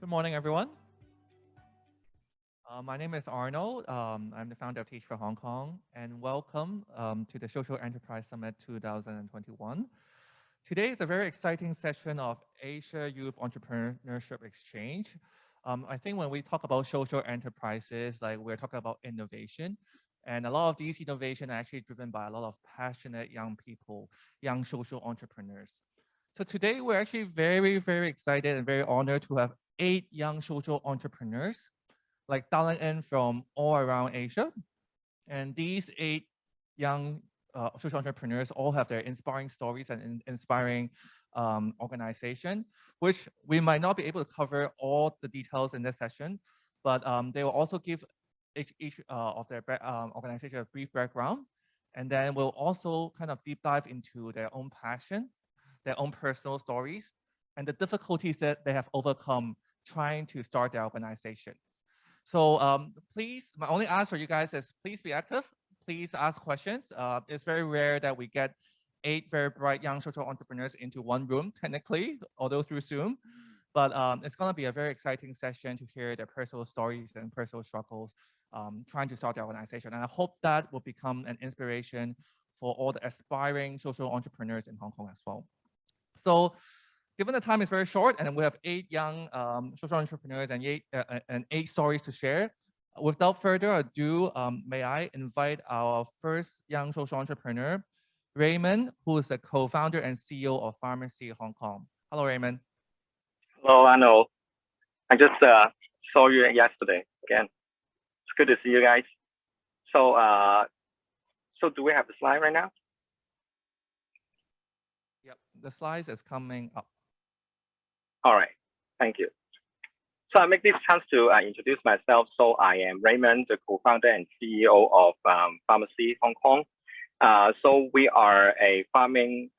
Good morning, everyone. My name is Arnold. I'm the founder of Teach for Hong Kong, and welcome to the Social Enterprise Summit 2021. Today is a very exciting session of Asia Youth Entrepreneurship Exchange. I think when we talk about social enterprises, like we're talking about innovation, and a lot of these innovations are actually driven by a lot of passionate young people, young social entrepreneurs. So today we're actually very, very excited and very honored to have 8 young social entrepreneurs, like dialing in from all around Asia. And these 8 young social entrepreneurs all have their inspiring stories and inspiring organization, which we might not be able to cover all the details in this session, but they will also give each of their organization a brief background. And then we'll also kind of deep dive into their own passion, their own personal stories, and the difficulties that they have overcome trying to start their organization. So please, my only ask for you guys is please be active. Please ask questions. It's very rare that we get 8 very bright young social entrepreneurs into one room, technically, although through Zoom. But it's going to be a very exciting session to hear their personal stories and personal struggles trying to start their organization. And I hope that will become an inspiration for all the aspiring social entrepreneurs in Hong Kong as well. So given the time is very short and we have 8 young social entrepreneurs and 8 stories to share, without further ado, may I invite our first young social entrepreneur, Raymond, who is the co-founder and CEO of Pharmacy Hong Kong. Hello, Raymond. Hello, Arnold. I just saw you yesterday again. It's good to see you guys. So, so do we have the slide right now? Yep, the slides is coming up. All right, thank you. So I make this chance to introduce myself. So I am Raymond, the co-founder and CEO of Pharmacy Hong Kong. So we are a urban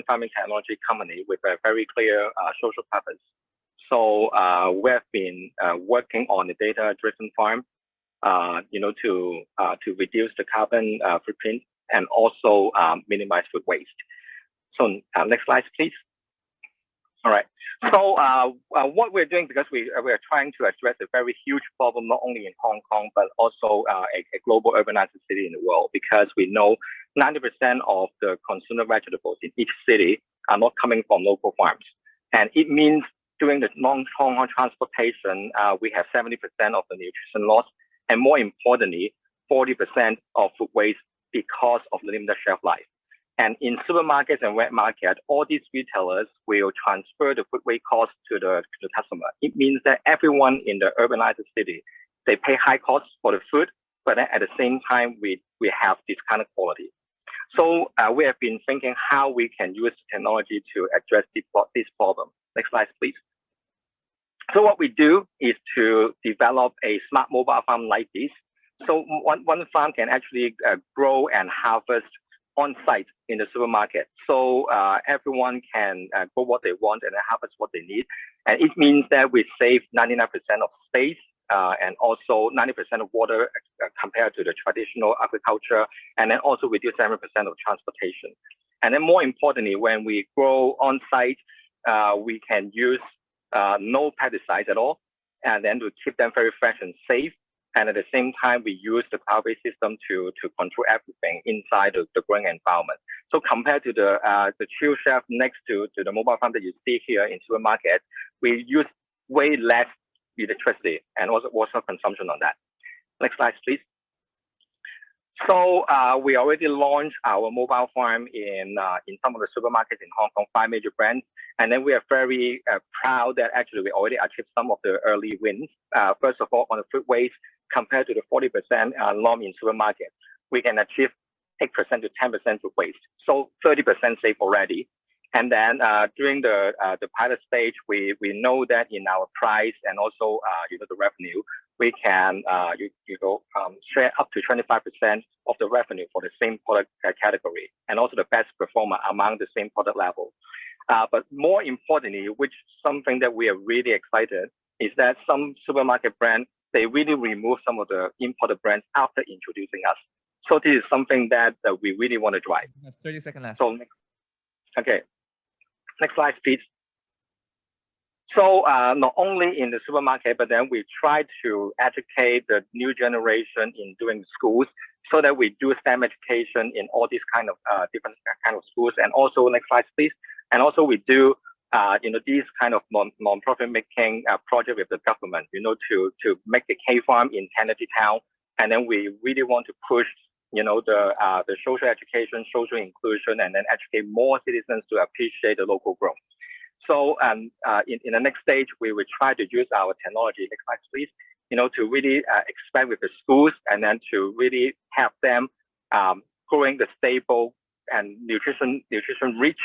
farming technology company with a very clear social purpose. So we have been working on the data-driven farm, to reduce the carbon footprint and also minimize food waste. So next slide, please. All right. So what we're doing, because we are trying to address a very huge problem, not only in Hong Kong, but also a global urbanized city in the world, because we know 90% of the consumer vegetables in each city are not coming from local farms. And it means during the long-haul transportation, we have 70% of the nutrition loss, and more importantly, 40% of food waste because of the limited shelf life. And in supermarkets and wet market, all these retailers will transfer the food waste cost to the customer. It means that everyone in the urbanized city, they pay high costs for the food, but then at the same time, we have this kind of quality. So we have been thinking how we can use technology to address this problem. Next slide, please. So what we do is to develop a smart mobile farm like this. So one farm can actually grow and harvest on site in the supermarket. So everyone can grow what they want and harvest what they need. And it means that we save 99% of space and also 90% of water compared to the traditional agriculture, and then also reduce 7% of transportation. And then more importantly, when we grow on site, we can use no pesticides at all, and then to keep them very fresh and safe. And at the same time, we use the cloud-based system to control everything inside the growing environment. So compared to the chill shelf next to the mobile farm that you see here in supermarket, we use way less electricity and also water consumption on that. Next slide, please. So we already launched our mobile farm in some of the supermarkets in Hong Kong, 5 major brands. And then we are very proud that actually we already achieved some of the early wins. First of all, on the food waste, compared to the 40% norm in supermarket, we can achieve 8% to 10% food waste. So 30% safe already. And then during the pilot stage, we know that in our price and also the revenue, we can share up to 25% of the revenue for the same product category, and also the best performer among the same product level. But more importantly, which something that we are really excited, is that some supermarket brands, they really remove some of the imported brands after introducing us. So this is something that we really want to drive. 30 seconds left. So, okay. Next slide, please. So not only in the supermarket, but then we try to educate the new generation in doing schools, so that we do STEM education in all these kind of different kind of schools. And also, next slide, please. And also we do these kind of non-profit making project with the government, to make a K farm in Kennedy Town. And then we really want to push, the social education, social inclusion, and then educate more citizens to appreciate the local growth. So in the next stage, we will try to use our technology, next slide, please, to really expand with the schools, and then to really help them growing the stable and nutrition-rich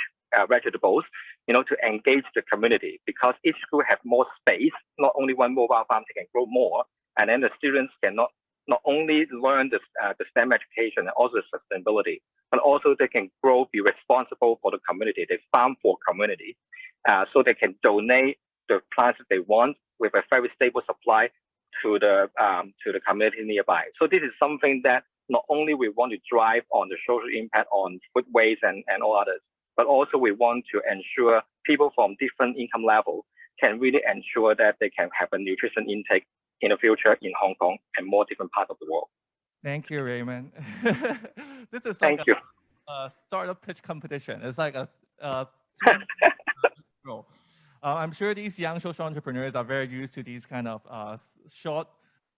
vegetables, to engage the community, because each school has more space. Not only one mobile farm, they can grow more, and then the students can not only learn the STEM education and also sustainability, but also they can grow, be responsible for the community. They farm for community, so they can donate the plants that they want with a very stable supply to the community nearby. So this is something that not only we want to drive on the social impact on food waste and all others, but also we want to ensure people from different income levels can really ensure that they can have a nutrition intake in the future in Hong Kong and more different parts of the world. Thank you, Raymond. This is like Thank you. A startup pitch competition. It's like a I'm sure these young social entrepreneurs are very used to these kind of short,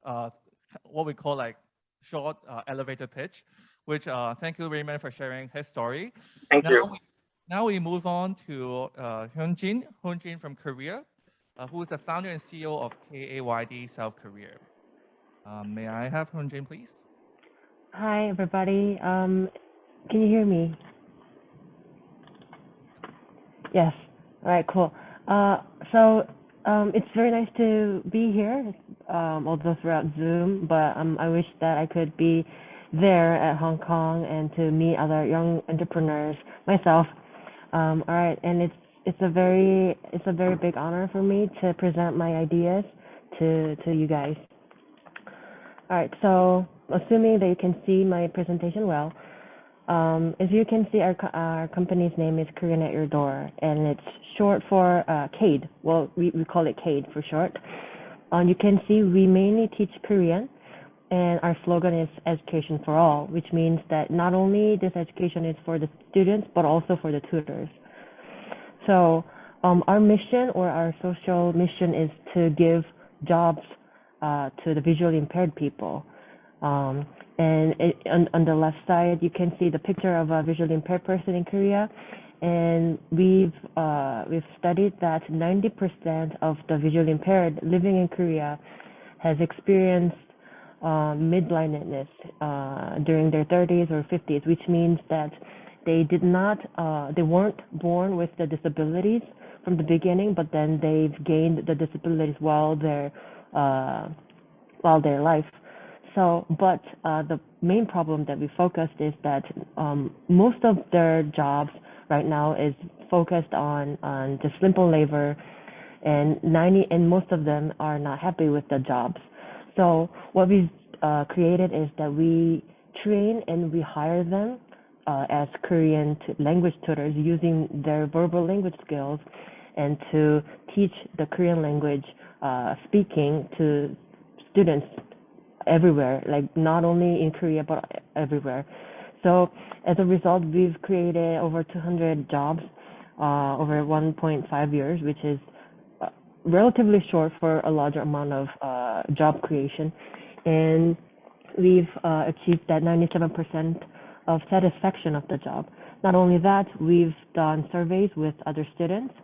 what we call like short elevator pitch, which thank you, Raymond, for sharing his story. Thank you. Now we move on to Hyunjin from Korea, who is the founder and CEO of AYEE South Korea. May I have Hyunjin, please? Hi, everybody. Can you hear me? Yes. All right, cool. So it's very nice to be here, although throughout Zoom, but I wish that I could be there at Hong Kong and to meet other young entrepreneurs myself. All right, and it's a very big honor for me to present my ideas to you guys. All right, so assuming that you can see my presentation well, as you can see, our company's name is Korean at Your Door, and it's short for CADE. Well, we call it CADE for short. You can see we mainly teach Korean, and our slogan is Education for All, which means that not only this education is for the students, but also for the tutors. So our mission, or our social mission, is to give jobs to the visually impaired people. And on the left side, you can see the picture of a visually impaired person in Korea. And we've studied that 90% of the visually impaired living in Korea has experienced mid-blindness during their 30s or 50s, which means that they weren't born with the disabilities from the beginning, but then they've gained the disabilities while their life. So, but the main problem that we focused is that most of their jobs right now is focused on just simple labor, and most of them are not happy with the jobs. So what we've created is that we train and we hire them as Korean language tutors using their verbal language skills, and to teach the Korean language speaking to students everywhere, like not only in Korea, but everywhere. So as a result, we've created over 200 jobs over 1.5 years, which is relatively short for a larger amount of job creation. And we've achieved that 97% of satisfaction of the job. Not only that, we've done surveys with other students,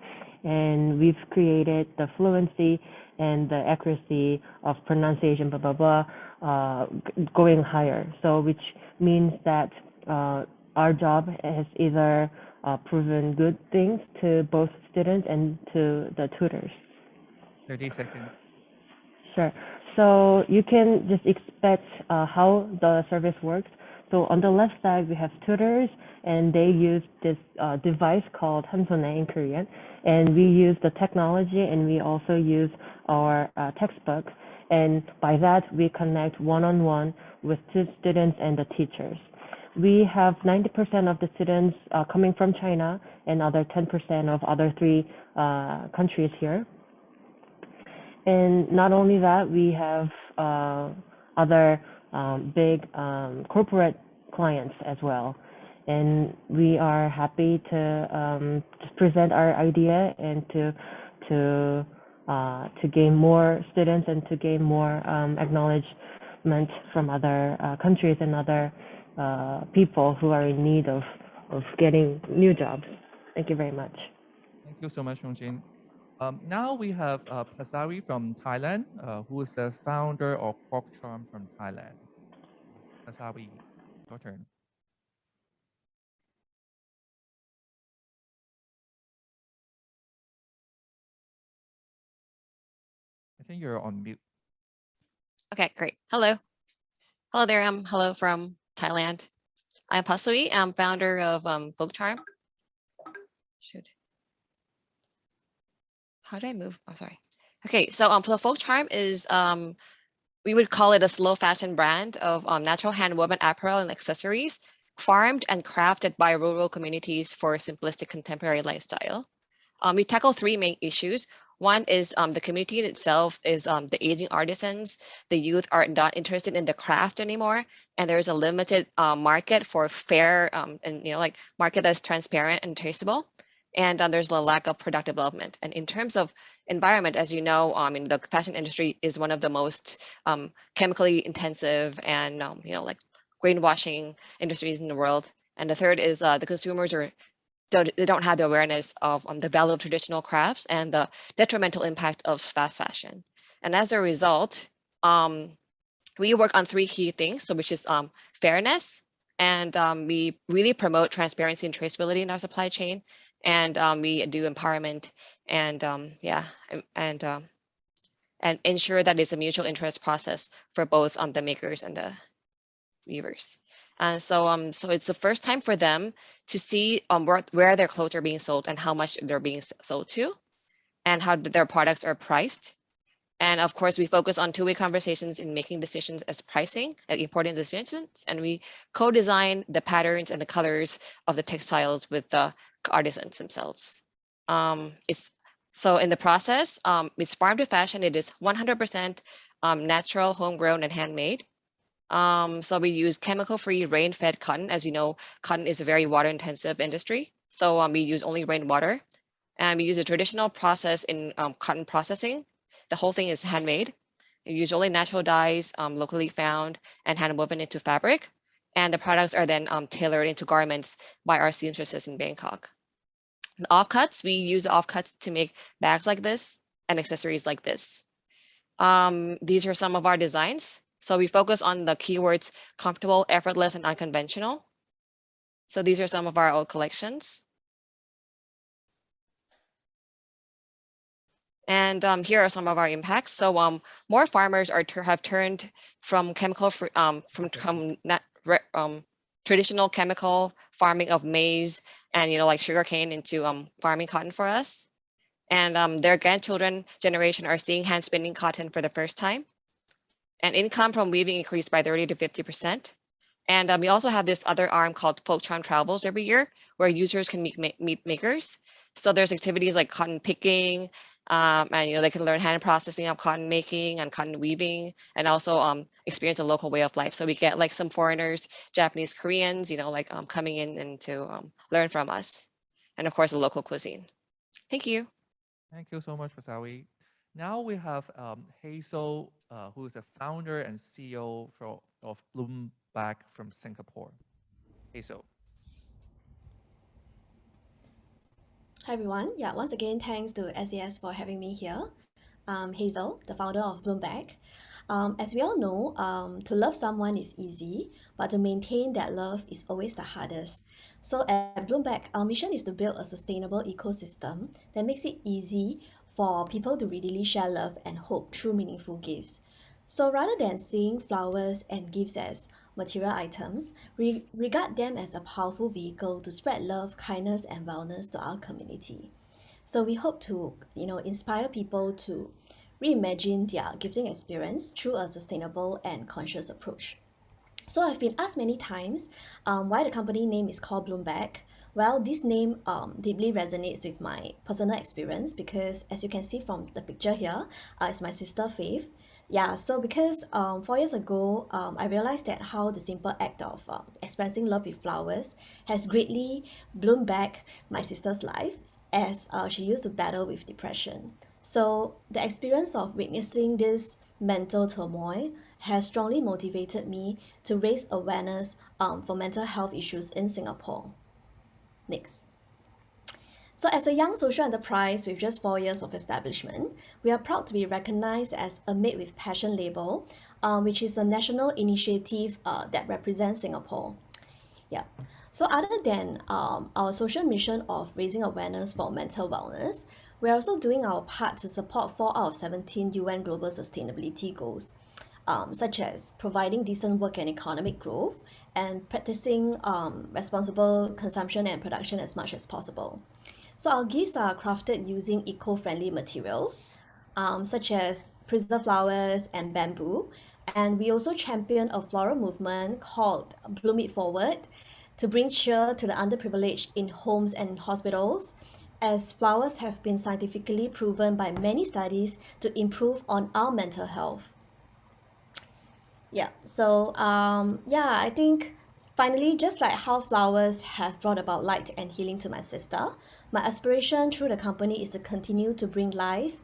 and we've created the fluency and the accuracy of pronunciation, blah, blah, blah, going higher. So which means that our job has either proven good things to both students and to the tutors. 30 seconds. Sure. So you can just expect how the service works. So on the left side, we have tutors, and they use this device called Hansone in Korean. And we use the technology, and we also use our textbooks. And by that, we connect one-on-one with the students and the teachers. We have 90% of the students coming from China, and other 10% of other 3 countries here. And not only that, we have other big corporate clients as well. And we are happy to present our idea and to gain more students and to gain more acknowledgement from other countries and other people who are in need of getting new jobs. Thank you very much. Thank you so much, Yongjin. Now we have Pasawi from Thailand, who is the founder of Pork Charm from Thailand. Pasawi, your turn. I think you're on mute. Okay, great. Hello. Hello there. Hello from Thailand. I'm Pasawi. I'm founder of Pork Charm. Shoot. How did I move? Oh, sorry. Okay, so the Pork Charm is, we would call it a slow fashion brand of natural hand-woven apparel and accessories, farmed and crafted by rural communities for simplistic contemporary lifestyle. We tackle three main issues. One is the community itself is the aging artisans. The youth are not interested in the craft anymore, and there's a limited market for fair and like market that's transparent and traceable. And there's a lack of product development. And in terms of environment, as you know, the fashion industry is one of the most chemically intensive and like greenwashing industries in the world. And the third is the consumers they don't have the awareness of the value of traditional crafts and the detrimental impact of fast fashion. And as a result, we work on three key things, so which is fairness, and we really promote transparency and traceability in our supply chain, and we do empowerment and and ensure that it's a mutual interest process for both the makers and the weavers. So it's the first time for them to see where their clothes are being sold and how much they're being sold to, and how their products are priced. And of course, we focus on two-way conversations in making decisions as pricing, like important decisions, and we co-design the patterns and the colors of the textiles with the artisans themselves. So in the process, it's farm to fashion. It is 100% natural, homegrown, and handmade. So we use chemical-free rain-fed cotton. As you know, cotton is a very water-intensive industry. So we use only rainwater, and we use a traditional process in cotton processing. The whole thing is handmade. We use only natural dyes, locally found and hand-woven into fabric. And the products are then tailored into garments by our seamstresses in Bangkok. The offcuts, we use the offcuts to make bags like this and accessories like this. These are some of our designs. So we focus on the keywords comfortable, effortless, and unconventional. So these are some of our old collections. And here are some of our impacts. So more farmers have turned from traditional chemical farming of maize and like sugarcane into farming cotton for us. And their grandchildren generation are seeing hand spinning cotton for the first time. And income from weaving increased by 30 to 50%. And we also have this other arm called Pork Charm Travels every year, where users can meet makers. So there's activities like cotton picking, and they can learn hand processing of cotton making and cotton weaving, and also experience a local way of life. So we get like some foreigners, Japanese, Koreans, coming in and to learn from us, and of course, a local cuisine. Thank you. Thank you so much, Pasawi. Now we have Hazel, who is the founder and CEO of Bloomberg from Singapore. Hazel. Hi everyone. Yeah, once again, thanks to SAS for having me here. I'm Hazel, the founder of Bloomberg. As we all know, to love someone is easy, but to maintain that love is always the hardest. So at Bloomberg, our mission is to build a sustainable ecosystem that makes it easy for people to readily share love and hope through meaningful gifts. So rather than seeing flowers and gifts as material items, we regard them as a powerful vehicle to spread love, kindness, and wellness to our community. So we hope to, inspire people to reimagine their gifting experience through a sustainable and conscious approach. So I've been asked many times why the company name is called Bloomberg. Well, this name deeply resonates with my personal experience because, as you can see from the picture here, it's my sister Faith. Yeah, so because 4 years ago, I realized that how the simple act of expressing love with flowers has greatly bloomed back my sister's life as she used to battle with depression. So the experience of witnessing this mental turmoil has strongly motivated me to raise awareness for mental health issues in Singapore. Next. So as a young social enterprise with just 4 years of establishment, we are proud to be recognized as a Made with Passion label, which is a national initiative that represents Singapore. Yeah. So other than our social mission of raising awareness for mental wellness, we're also doing our part to support 4 out of 17 UN Global Sustainability Goals, such as providing decent work and economic growth, and practicing responsible consumption and production as much as possible. So our gifts are crafted using eco-friendly materials, such as preserved flowers and bamboo. And we also champion a floral movement called Bloom It Forward to bring cheer to the underprivileged in homes and hospitals, as flowers have been scientifically proven by many studies to improve on our mental health. Yeah, so I think finally, just like how flowers have brought about light and healing to my sister, my aspiration through the company is to continue to bring life,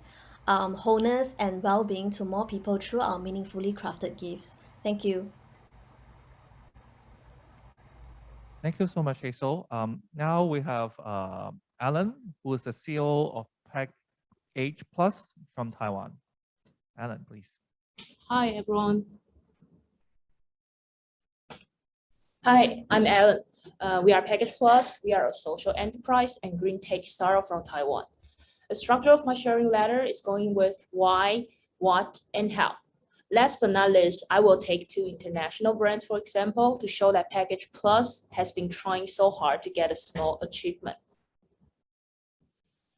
wholeness, and well-being to more people through our meaningfully crafted gifts. Thank you. Thank you so much, Hazel. Now we have Alan, who is the CEO of Package Plus from Taiwan. Alan, please. Hi, everyone. Hi, I'm Alan. We are Package Plus. We are a social enterprise and green tech startup from Taiwan. The structure of my sharing letter is going with why, what, and how. Last but not least, I will take 2 international brands, for example, to show that Package Plus has been trying so hard to get a small achievement.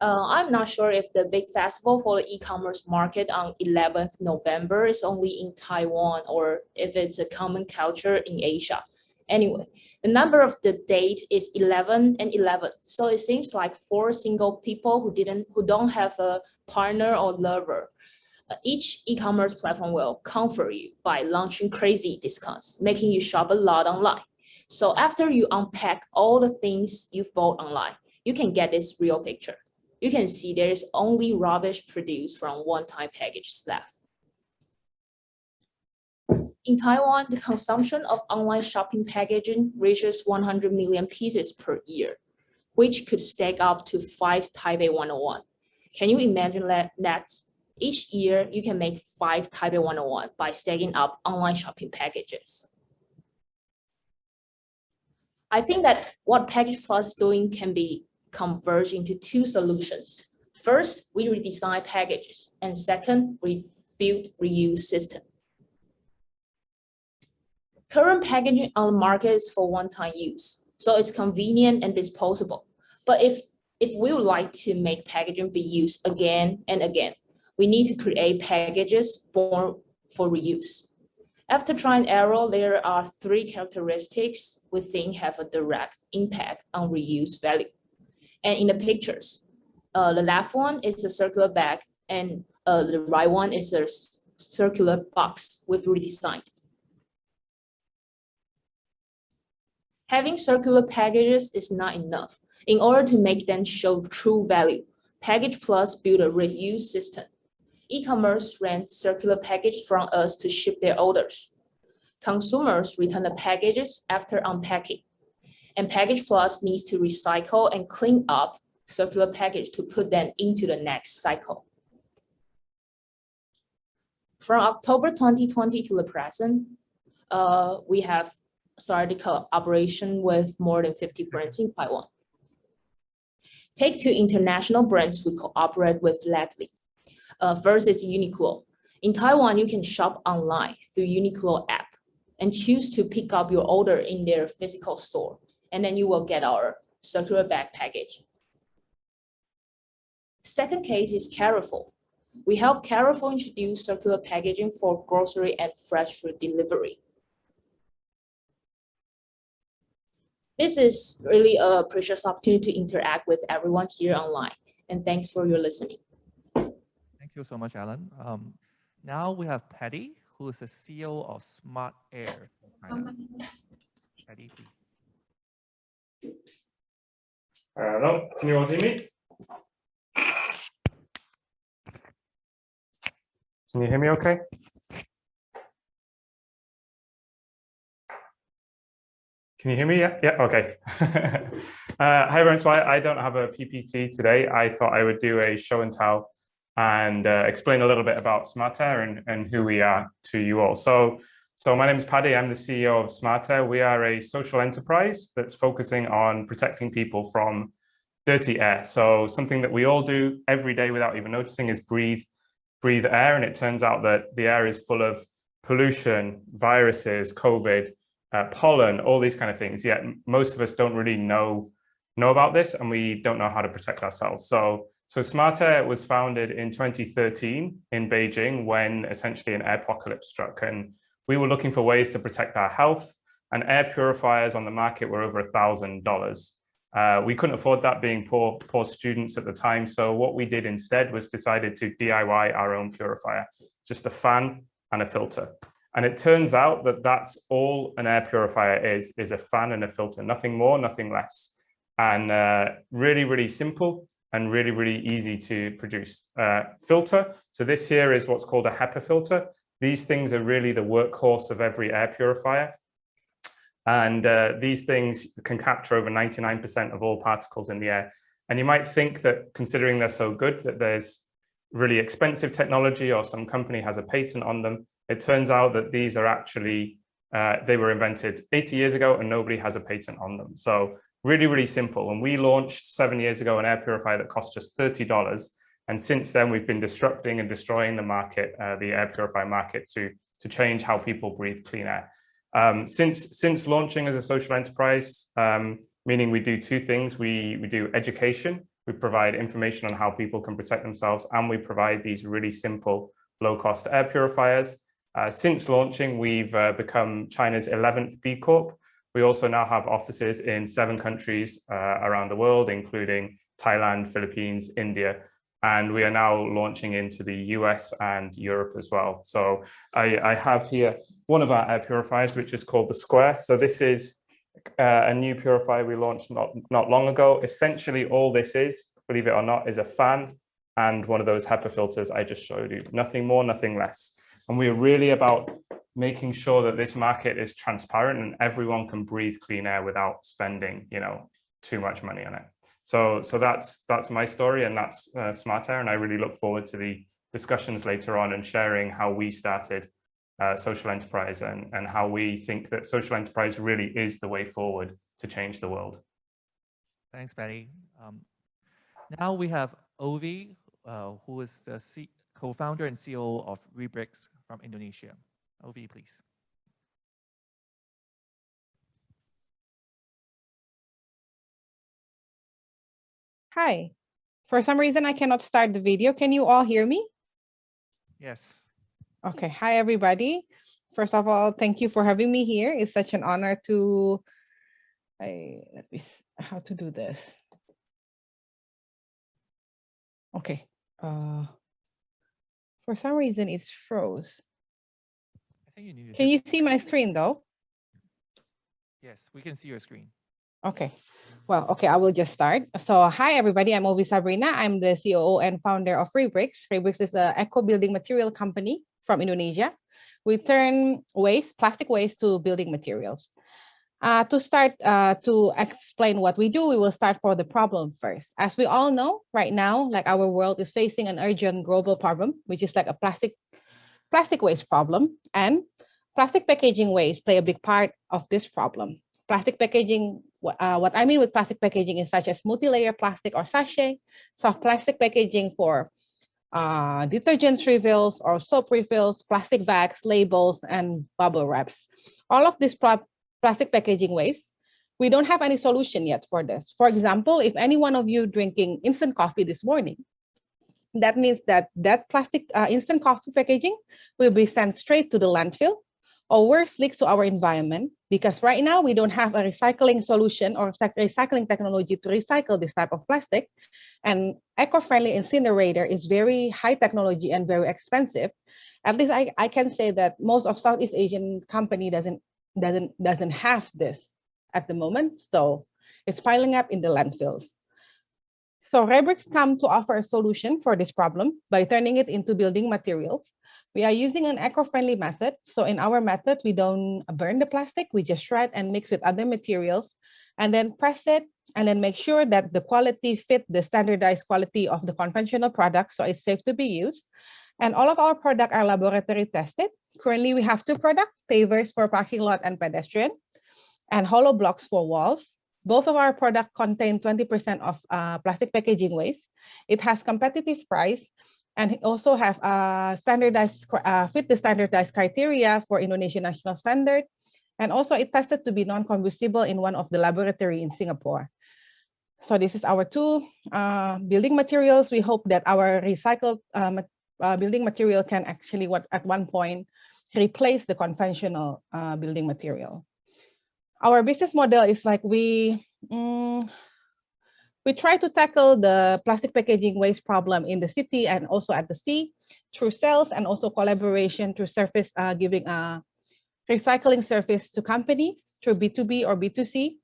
I'm not sure if the big festival for the e-commerce market on 11th November is only in Taiwan or if it's a common culture in Asia. Anyway, the number of the date is 11 and 11. So it seems like 4 single people who don't have a partner or lover. Each e-commerce platform will comfort you by launching crazy discounts, making you shop a lot online. So after you unpack all the things you've bought online, you can get this real picture. You can see there is only rubbish produced from one-time packages left. In Taiwan, the consumption of online shopping packaging reaches 100 million pieces per year, which could stack up to 5 Taipei 101. Can you imagine that? Each year, you can make 5 Taipei 101 by stacking up online shopping packages. I think that what Package Plus is doing can be converged into 2 solutions. First, we redesign packages, and second, we build reuse system. Current packaging on the market is for one-time use, so it's convenient and disposable. But if we would like to make packaging be used again and again, we need to create packages born for reuse. After try and error, there are 3 characteristics we think have a direct impact on reuse value. And in the pictures, the left one is a circular bag, and the right one is a circular box with redesigned. Having circular packages is not enough. In order to make them show true value, Package Plus built a reuse system. E-commerce rents circular packages from us to ship their orders. Consumers return the packages after unpacking. And Package Plus needs to recycle and clean up circular package to put them into the next cycle. From October 2020 to the present, we have started cooperation with more than 50 brands in Taiwan. Take 2 international brands we cooperate with lately. First is Uniqlo. In Taiwan, you can shop online through Uniqlo app and choose to pick up your order in their physical store, and then you will get our circular bag package. Second case is Carrefour. We help Carrefour introduce circular packaging for grocery and fresh food delivery. This is really a precious opportunity to interact with everyone here online. And thanks for your listening. Thank you so much, Alan. Now we have Patty, who is the CEO of Smart Air. Patty, please. Hello, can you all hear me? Can you hear me okay? Can you hear me? Yeah, okay. Hi everyone, so I don't have a PPT today. I thought I would do a show and tell and explain a little bit about Smart Air and who we are to you all. So my name is Paddy, I'm the CEO of Smart Air. We are a social enterprise that's focusing on protecting people from dirty air. So something that we all do every day without even noticing is breathe air. And it turns out that the air is full of pollution, viruses, COVID, pollen, all these kind of things. Yet most of us don't really know about this, and we don't know how to protect ourselves. So Smart Air was founded in 2013 in Beijing when essentially an apocalypse struck, and we were looking for ways to protect our health, and air purifiers on the market were over $1,000. We couldn't afford that, being poor students at the time. So what we did instead was decided to DIY our own purifier, just a fan and a filter. And it turns out that that's all an air purifier is a fan and a filter, nothing more, nothing less. And really, really simple and really, really easy to produce. Filter, so this here is what's called a HEPA filter. These things are really the workhorse of every air purifier. And these things can capture over 99% of all particles in the air. And you might think that, considering they're so good, that there's really expensive technology or some company has a patent on them. It turns out that these are actually, they were invented 80 years ago and nobody has a patent on them. So really, really simple. And we launched 7 years ago an air purifier that cost just $30. And since then, we've been disrupting and destroying the market, the air purifier market, to change how people breathe clean air. Since launching as a social enterprise, meaning we do two things. We do education. We provide information on how people can protect themselves, and we provide these really simple, low-cost air purifiers. Since launching, we've become China's 11th B Corp. We also now have offices in 7 countries around the world, including Thailand, Philippines, India, and we are now launching into the US and Europe as well. So I have here one of our air purifiers, which is called the Square. So this is a new purifier we launched not long ago. Essentially, all this is, believe it or not, is a fan and one of those HEPA filters I just showed you. Nothing more, nothing less. And we're really about making sure that this market is transparent and everyone can breathe clean air without spending, too much money on it. So that's my story, and that's Smart Air. And I really look forward to the discussions later on and sharing how we started social enterprise and how we think that social enterprise really is the way forward to change the world. Thanks, Patty. Now we have Ovi, who is the co-founder and CEO of Rubrics from Indonesia. Ovi, please. Hi. For some reason, I cannot start the video. Can you all hear me? Yes. Okay. Hi, everybody. First of all, thank you for having me here. It's such an honor to, let me see how to do this. Okay. For some reason, it's froze. I think you need to. Can you see my screen though? Yes, we can see your screen. Okay. Well, okay, I will just start. So hi, everybody. I'm Ovi Sabrina. I'm the COO and founder of Rubrics. Rubrics is an eco-building material company from Indonesia. We turn waste, plastic waste, to building materials. To start to explain what we do, we will start for the problem first. As we all know, right now, like our world is facing an urgent global problem, which is like a plastic waste problem, and plastic packaging waste play a big part of this problem. Plastic packaging, what I mean with plastic packaging is such as multi-layer plastic or sachet, soft plastic packaging for detergent refills or soap refills, plastic bags, labels, and bubble wraps. All of this plastic packaging waste, we don't have any solution yet for this. For example, if any one of you drinking instant coffee this morning, that means that plastic instant coffee packaging will be sent straight to the landfill, or worse, leaks to our environment, because right now we don't have a recycling solution or recycling technology to recycle this type of plastic. And eco-friendly incinerator is very high technology and very expensive. At least I can say that most of Southeast Asian company doesn't have this at the moment. So it's piling up in the landfills. So Rebrix come to offer a solution for this problem by turning it into building materials. We are using an eco-friendly method. So in our method, we don't burn the plastic, we just shred and mix with other materials and then press it and then make sure that the quality fit the standardized quality of the conventional product, so it's safe to be used. And all of our products are laboratory tested. Currently, we have 2 products, pavers for parking lot and pedestrian, and hollow blocks for walls. Both of our products contain 20% of plastic packaging waste. It has competitive price, and it also have fit the standardized criteria for Indonesian national standard. And also it tested to be non-combustible in one of the laboratory in Singapore. So this is our 2 building materials. We hope that our recycled building material can actually at one point replace the conventional building material. Our business model is like we try to tackle the plastic packaging waste problem in the city and also at the sea through sales and also collaboration through service, giving a recycling service to companies through B2B or B2C.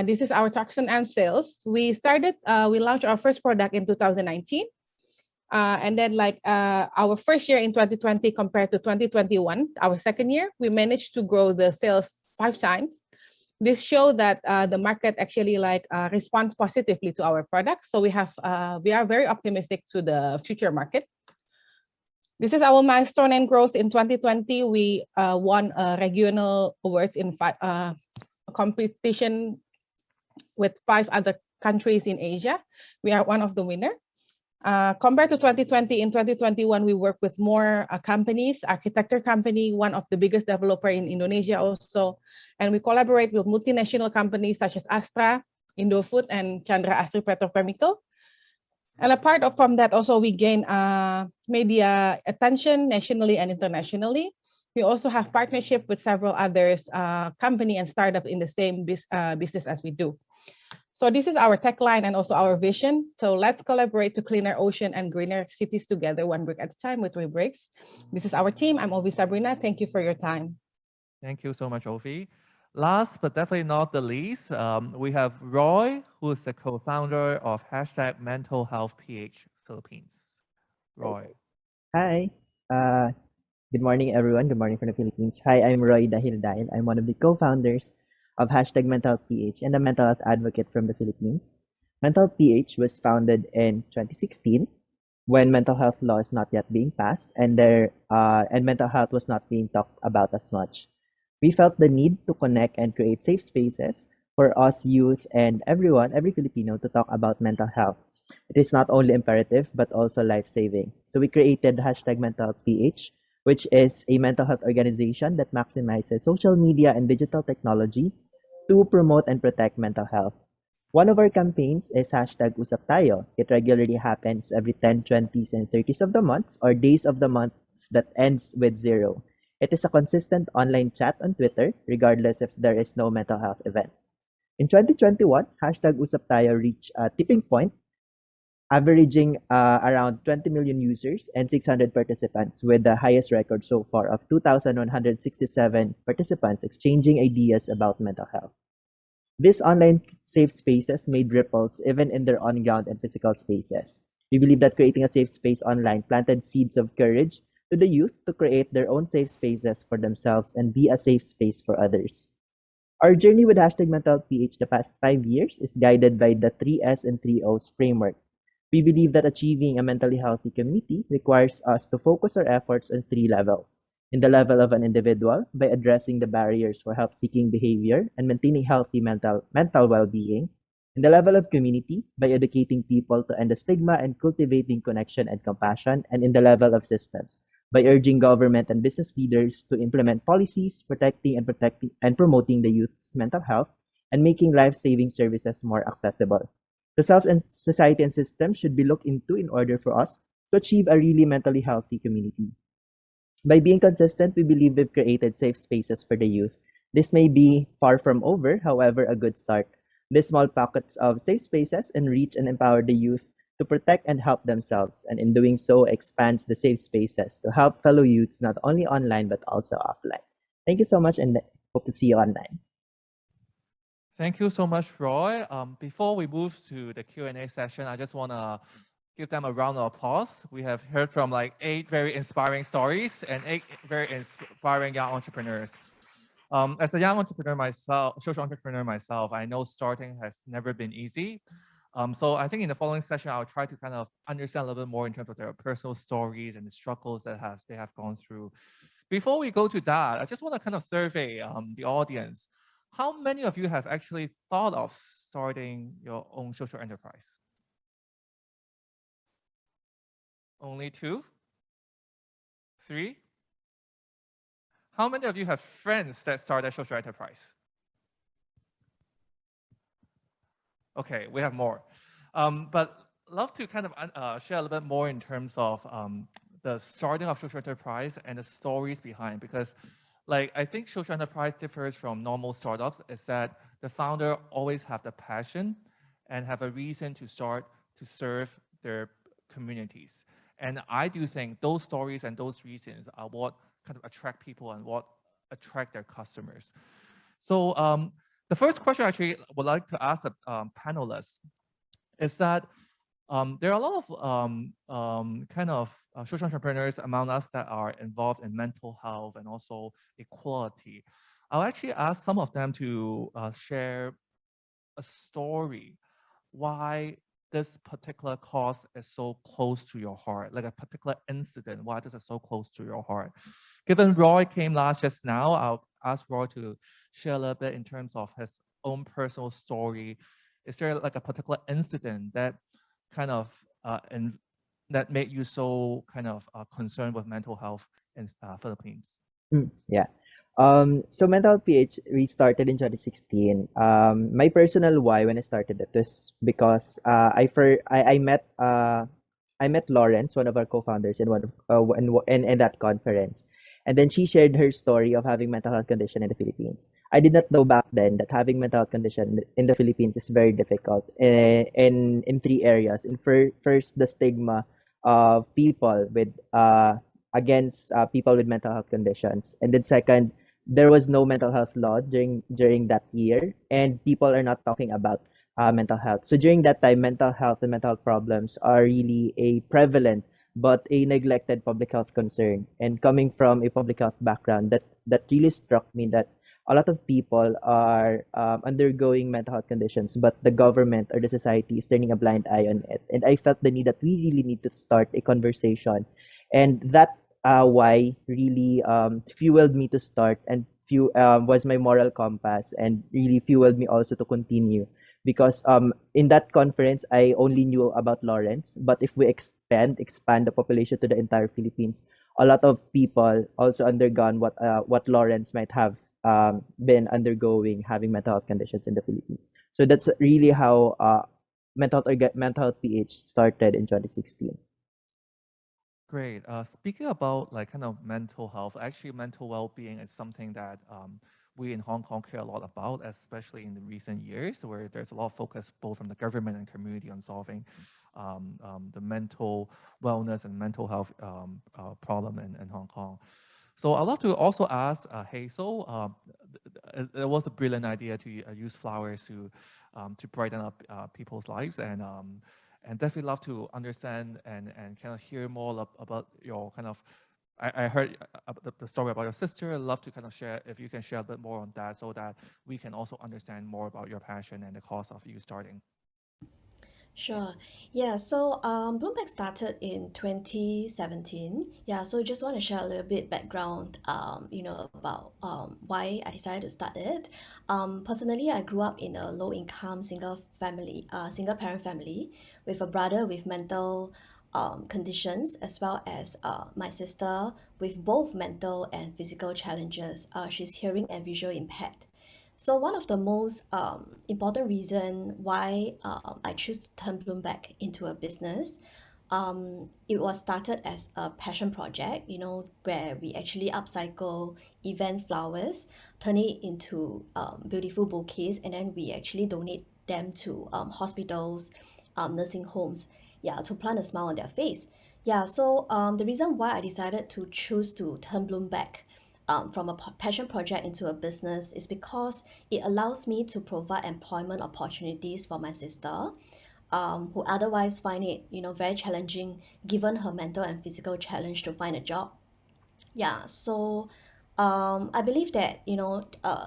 This is our traction and sales. We launched our first product in 2019. And then our first year in 2020 compared to 2021, our second year, we managed to grow the sales 5 times. This shows that the market actually responds positively to our products. So we are very optimistic to the future market. This is our milestone and growth in 2020. We won regional awards in competition with 5 other countries in Asia. We are one of the winners. Compared to 2020, in 2021, we work with more companies, architecture company, one of the biggest developer in Indonesia also. And we collaborate with multinational companies such as Astra, Indofood, and Chandra Asri Petrochemical. And apart from that, also we gain media attention nationally and internationally. We also have partnership with several others, company and startup in the same business as we do. So this is our tagline and also our vision. So let's collaborate to cleaner ocean and greener cities together, one brick at a time with Rebrix. This is our team. I'm Ovi Sabrina. Thank you for your time. Thank you so much, Ovi. Last but definitely not the least, we have Roy, who is the co-founder of #MentalHealthPH Philippines. Roy. Hi. Good morning, everyone. Good morning from the Philippines. Hi, I'm Roy Dahil. I'm one of the co-founders of #MentalPH and a mental health advocate from the Philippines. MentalPH was founded in 2016 when mental health law is not yet being passed and mental health was not being talked about as much. We felt the need to connect and create safe spaces for us youth and every Filipino to talk about mental health. It is not only imperative, but also life-saving. So we created #MentalPH, which is a mental health organization that maximizes social media and digital technology to promote and protect mental health. One of our campaigns is #UsapTayo. It regularly happens every 10, 20s, and 30s of the months or days of the months that ends with 0. It is a consistent online chat on Twitter, regardless if there is no mental health event. In 2021, #UsapTayo reached a tipping point, averaging around 20 million users and 600 participants, with the highest record so far of 2,167 participants exchanging ideas about mental health. These online safe spaces made ripples even in their on-ground and physical spaces. We believe that creating a safe space online planted seeds of courage to the youth to create their own safe spaces for themselves and be a safe space for others. Our journey with #MentalPH the past 5 years is guided by the 3S and 3Os framework. We believe that achieving a mentally healthy community requires us to focus our efforts on 3 levels. In the level of an individual, by addressing the barriers for help-seeking behavior and maintaining healthy mental well-being. In the level of community, by educating people to end the stigma and cultivating connection and compassion. And in the level of systems, by urging government and business leaders to implement policies protecting and promoting the youth's mental health and making life-saving services more accessible. The self and society and systems should be looked into in order for us to achieve a really mentally healthy community. By being consistent, we believe we've created safe spaces for the youth This may be far from over, however, a good start. These small pockets of safe spaces enrich and empower the youth to protect and help themselves, and in doing so expands the safe spaces to help fellow youths not only online but also offline. Thank you so much and hope to see you online. Thank you so much, Roy. Before we move to the Q&A session, I just want to give them a round of applause. We have heard from like 8 very inspiring stories and 8 very inspiring young entrepreneurs. As a young entrepreneur myself, social entrepreneur myself, I know starting has never been easy. So I think in the following session, I'll try to kind of understand a little bit more in terms of their personal stories and the struggles that they have gone through. Before we go to that, I just want to kind of survey the audience. How many of you have actually thought of starting your own social enterprise? Only 2? 3? How many of you have friends that started a social enterprise? Okay, we have more. But love to kind of share a little bit more in terms of the starting of social enterprise and the stories behind, because like I think social enterprise differs from normal startups is that the founder always have the passion and have a reason to start to serve their communities. And I do think those stories and those reasons are what kind of attract people and what attract their customers. So the first question I actually would like to ask the panelists is that there are a lot of kind of social entrepreneurs among us that are involved in mental health and also equality. I'll actually ask some of them to share a story why this particular cause is so close to your heart, like a particular incident, why this is so close to your heart. Given Roy came last just now, I'll ask Roy to share a little bit in terms of his own personal story. Is there like a particular incident that kind of that made you so kind of concerned with mental health in Philippines? Yeah. So Mental PH we started in 2016. My personal why when I started it was because I met Lawrence, one of our co-founders, in in that conference, and then she shared her story of having mental health condition in the Philippines. I did not know back then that having mental health condition in the Philippines is very difficult in 3 areas. In first, the stigma of people with against people with mental health conditions, and then second, there was no mental health law during that year, and people are not talking about mental health. So during that time, mental health and mental health problems are really a prevalent but a neglected public health concern. And coming from a public health background, that really struck me that a lot of people are undergoing mental health conditions, but the government or the society is turning a blind eye on it. And I felt the need that we really need to start a conversation, and that why really fueled me to start, and was my moral compass, and really fueled me also to continue. Because in that conference, I only knew about Lawrence, but if we expand the population to the entire Philippines, a lot of people also undergone what Lawrence might have been undergoing, having mental health conditions in the Philippines. So that's really how Mental Health PH started in 2016. Great. Speaking about like kind of mental health, actually mental well-being is something that we in Hong Kong care a lot about, especially in the recent years, where there's a lot of focus both from the government and community on solving the mental wellness and mental health problem in Hong Kong. So I'd love to also ask Hazel. It was a brilliant idea to use flowers to brighten up people's lives, and definitely love to understand and kind of hear more about your kind of. I heard the story about your sister. I'd love to kind of share, if you can share a bit more on that, so that we can also understand more about your passion and the cause of you starting. Sure. Yeah, so Bloomberg started in 2017. Yeah, so just want to share a little bit background, about why I decided to start it. Personally, I grew up in a low-income single-parent family with a brother with mental conditions, as well as my sister with both mental and physical challenges. She's hearing and visual impaired. So one of the most important reason why I choose to turn Bloomberg into a business It was started as a passion project, you know, where we actually upcycle event flowers, turn it into beautiful bouquets, and then we actually donate them to hospitals, nursing homes, yeah, to plant a smile on their face. Yeah, so the reason why I decided to choose to turn Bloom back from a passion project into a business is because it allows me to provide employment opportunities for my sister, who otherwise find it, you know, very challenging given her mental and physical challenge to find a job. Yeah, so I believe that, you know,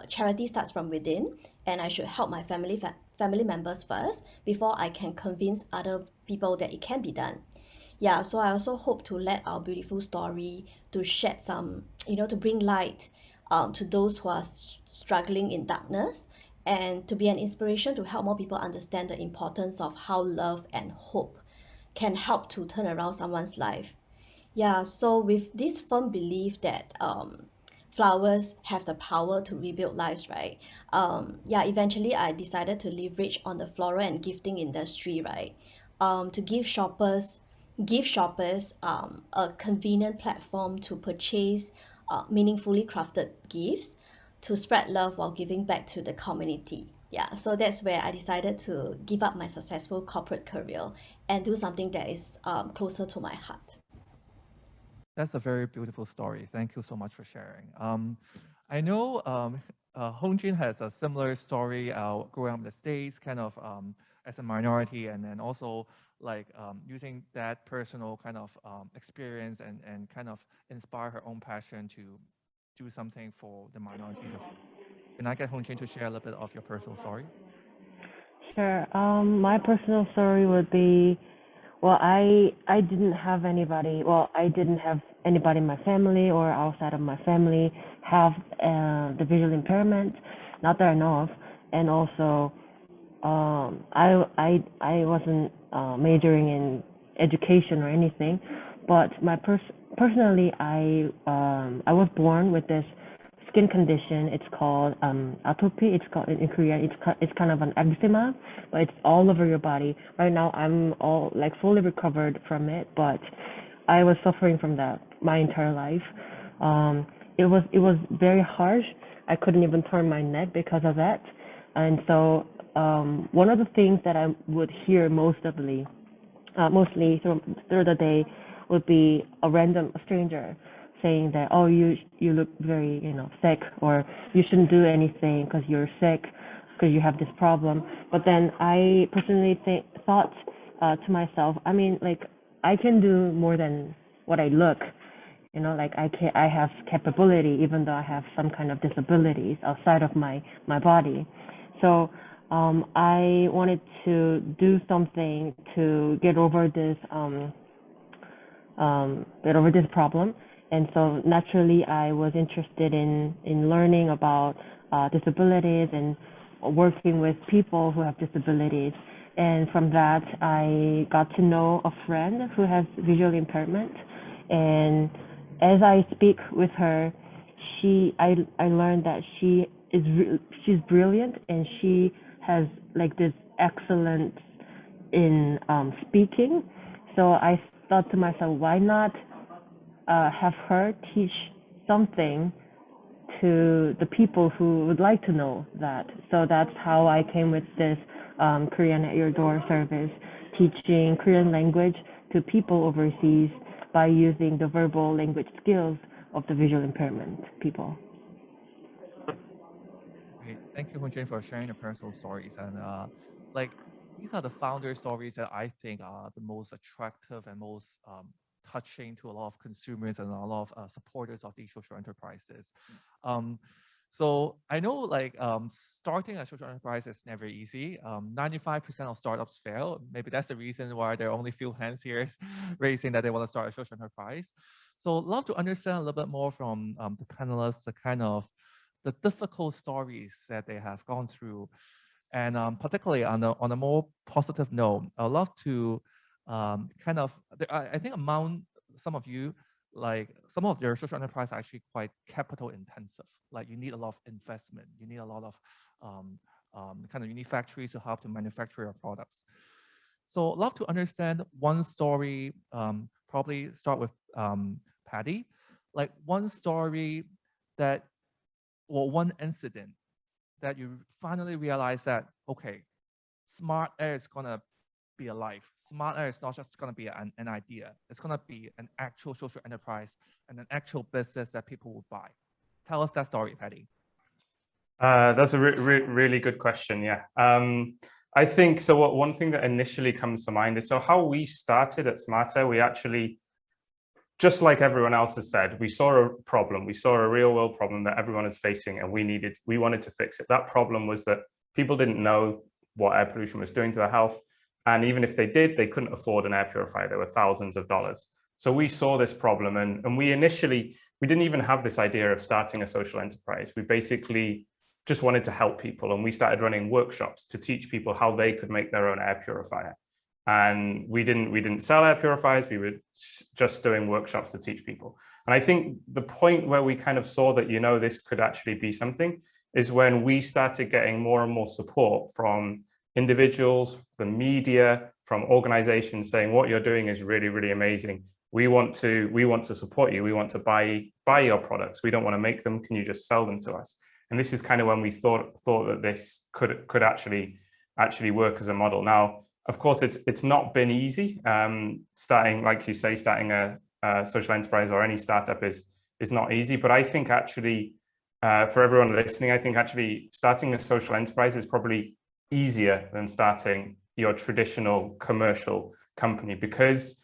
charity starts from within, and I should help my family members first before I can convince other people that it can be done. Yeah, so I also hope to let our beautiful story to shed some, you know, to bring light to those who are struggling in darkness, and to be an inspiration to help more people understand the importance of how love and hope can help to turn around someone's life. Yeah, so with this firm belief that flowers have the power to rebuild lives, right? Yeah, eventually I decided to leverage on the floral and gifting industry, right? To give shoppers a convenient platform to purchase meaningfully crafted gifts to spread love while giving back to the community. Yeah, so that's where I decided to give up my successful corporate career and do something that is closer to my heart. That's a very beautiful story. Thank you so much for sharing. I know Hong Jin has a similar story growing up in the States, kind of as a minority, and then also like using that personal kind of experience and kind of inspire her own passion to do something for the minorities as well. Can I get Hong Jin to share a little bit of your personal story? Sure. My personal story would be, well, I didn't have anybody. Well, I didn't have anybody in my family or outside of my family have the visual impairment, not that I know of. And also, I wasn't majoring in education or anything, but personally, I was born with this skin condition. It's called atopy. It's called in Korean. It's kind of an eczema, but it's all over your body. Right now, I'm all like fully recovered from it, but I was suffering from that my entire life. It was very harsh. I couldn't even turn my neck because of that, and so one of the things that I would hear mostly through the day would be a random stranger saying that, oh, you look very, you know, sick, or you shouldn't do anything because you're sick, because you have this problem. But then I personally thought to myself, I mean, like, I can do more than what I look, you know, like I have capability, even though I have some kind of disabilities outside of my body. So I wanted to do something to get over this problem. And so naturally, I was interested in learning about disabilities and working with people who have disabilities. And from that, I got to know a friend who has visual impairment. And as I speak with her, I learned that she's brilliant, and she has like this excellence in speaking. So I thought to myself, why not have her teach something to the people who would like to know that. So that's how I came with this Korean at Your Door service, teaching Korean language to people overseas by using the verbal language skills of the visual impairment people. Great. Thank you, Hong Jin, for sharing the personal stories. And like, these are the founder stories that I think are the most attractive and most touching to a lot of consumers and a lot of supporters of these social enterprises. So I know like starting a social enterprise is never easy. 95% of startups fail. Maybe that's the reason why there are only few hands here raising that they want to start a social enterprise. So I'd love to understand a little bit more from the panelists, the kind of the difficult stories that they have gone through. And particularly on a more positive note, I'd love to kind of, I think among some of you, like some of your social enterprise are actually quite capital intensive. Like you need a lot of investment. You need a lot of you need factories to help to manufacture your products. So I'd love to understand one story, probably start with Patty, like one story that, or one incident that you finally realize that, okay, smart air is gonna be alive. Smart air is not just gonna be an idea. It's gonna be an actual social enterprise and an actual business that people will buy. Tell us that story, Patty. That's a really good question. Yeah. I think so. One thing that initially comes to mind is, so how we started at Smarter, we actually, just like everyone else has said, we saw a problem. We saw a real world problem that everyone is facing, and we wanted to fix it. That problem was that people didn't know what air pollution was doing to their health. And even if they did, they couldn't afford an air purifier. They were thousands of dollars. So we saw this problem, and we didn't even have this idea of starting a social enterprise. We basically just wanted to help people, and we started running workshops to teach people how they could make their own air purifier. And we didn't sell air purifiers. We were just doing workshops to teach people. And I think the point where we kind of saw that, you know, this could actually be something is when we started getting more and more support from individuals, the media, from organizations saying, what you're doing is really, really amazing. We want to support you. We want to buy your products. We don't want to make them. Can you just sell them to us? And this is kind of when we thought that this could actually work as a model. Now, of course, it's not been easy. Starting, like you say, starting a social enterprise or any startup is not easy. But I think actually, for everyone listening, I think actually starting a social enterprise is probably easier than starting your traditional commercial company, because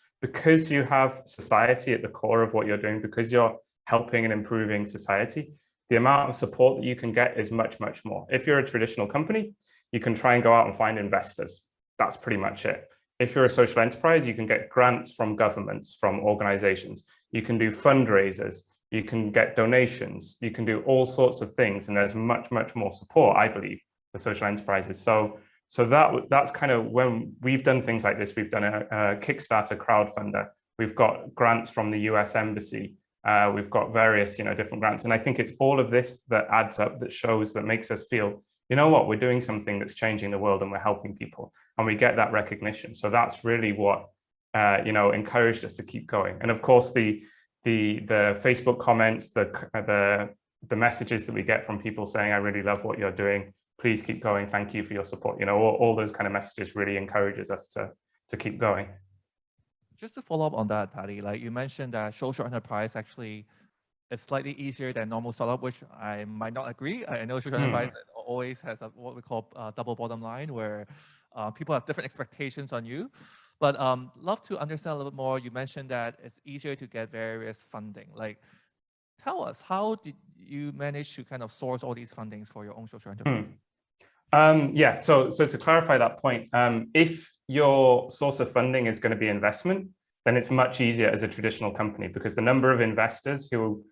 you have society at the core of what you're doing, because you're helping and improving society. The amount of support that you can get is much, much more. If you're a traditional company, you can try and go out and find investors. That's pretty much it. If you're a social enterprise, you can get grants from governments, from organizations. You can do fundraisers. You can get donations. You can do all sorts of things. And there's much, much more support, I believe, for social enterprises. So that's kind of when we've done things like this. We've done a Kickstarter crowdfunder. We've got grants from the US Embassy. We've got various, different grants. And I think it's all of this that adds up, that shows, that makes us feel, you know what, we're doing something that's changing the world and we're helping people, and we get that recognition. So that's really what, encouraged us to keep going. And of course, the Facebook comments, the messages that we get from people saying, I really love what you're doing. Please keep going. Thank you for your support. All those kind of messages really encourages us to keep going. Just to follow up on that, Patty, like you mentioned that social enterprise actually is slightly easier than normal startup, which I might not agree. I know social enterprise always has what we call double bottom line, where people have different expectations on you. But love to understand a little bit more. You mentioned that it's easier to get various funding. Like, tell us, how did you manage to kind of source all these fundings for your own social enterprise? Yeah, so to clarify that point, if your source of funding is going to be investment, then it's much easier as a traditional company, because the number of investors who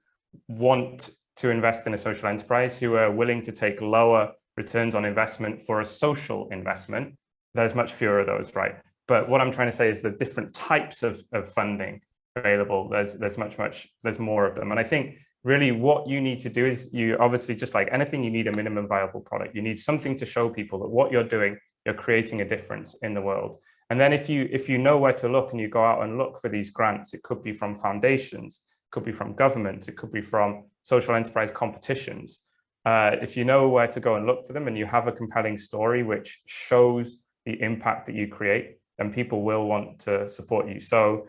want to invest in a social enterprise, who are willing to take lower returns on investment for a social investment, there's much fewer of those, right? But what I'm trying to say is the different types of funding available, there's more of them. And I think really what you need to do is, you obviously, just like anything, you need a minimum viable product. You need something to show people that what you're doing, you're creating a difference in the world. And then if you know where to look and you go out and look for these grants, it could be from foundations, it could be from governments, it could be from social enterprise competitions. If you know where to go and look for them, and you have a compelling story which shows the impact that you create, then people will want to support you. So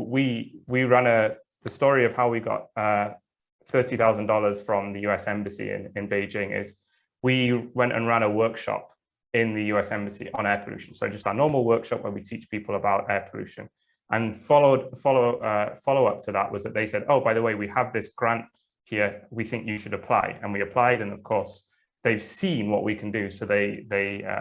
we ran the story of how we got $30,000 from the US Embassy in Beijing is, we went and ran a workshop in the US Embassy on air pollution. So just our normal workshop where we teach people about air pollution. And follow up to that was that they said, oh, by the way, we have this grant here, we think you should apply. And we applied, and of course, they've seen what we can do. So they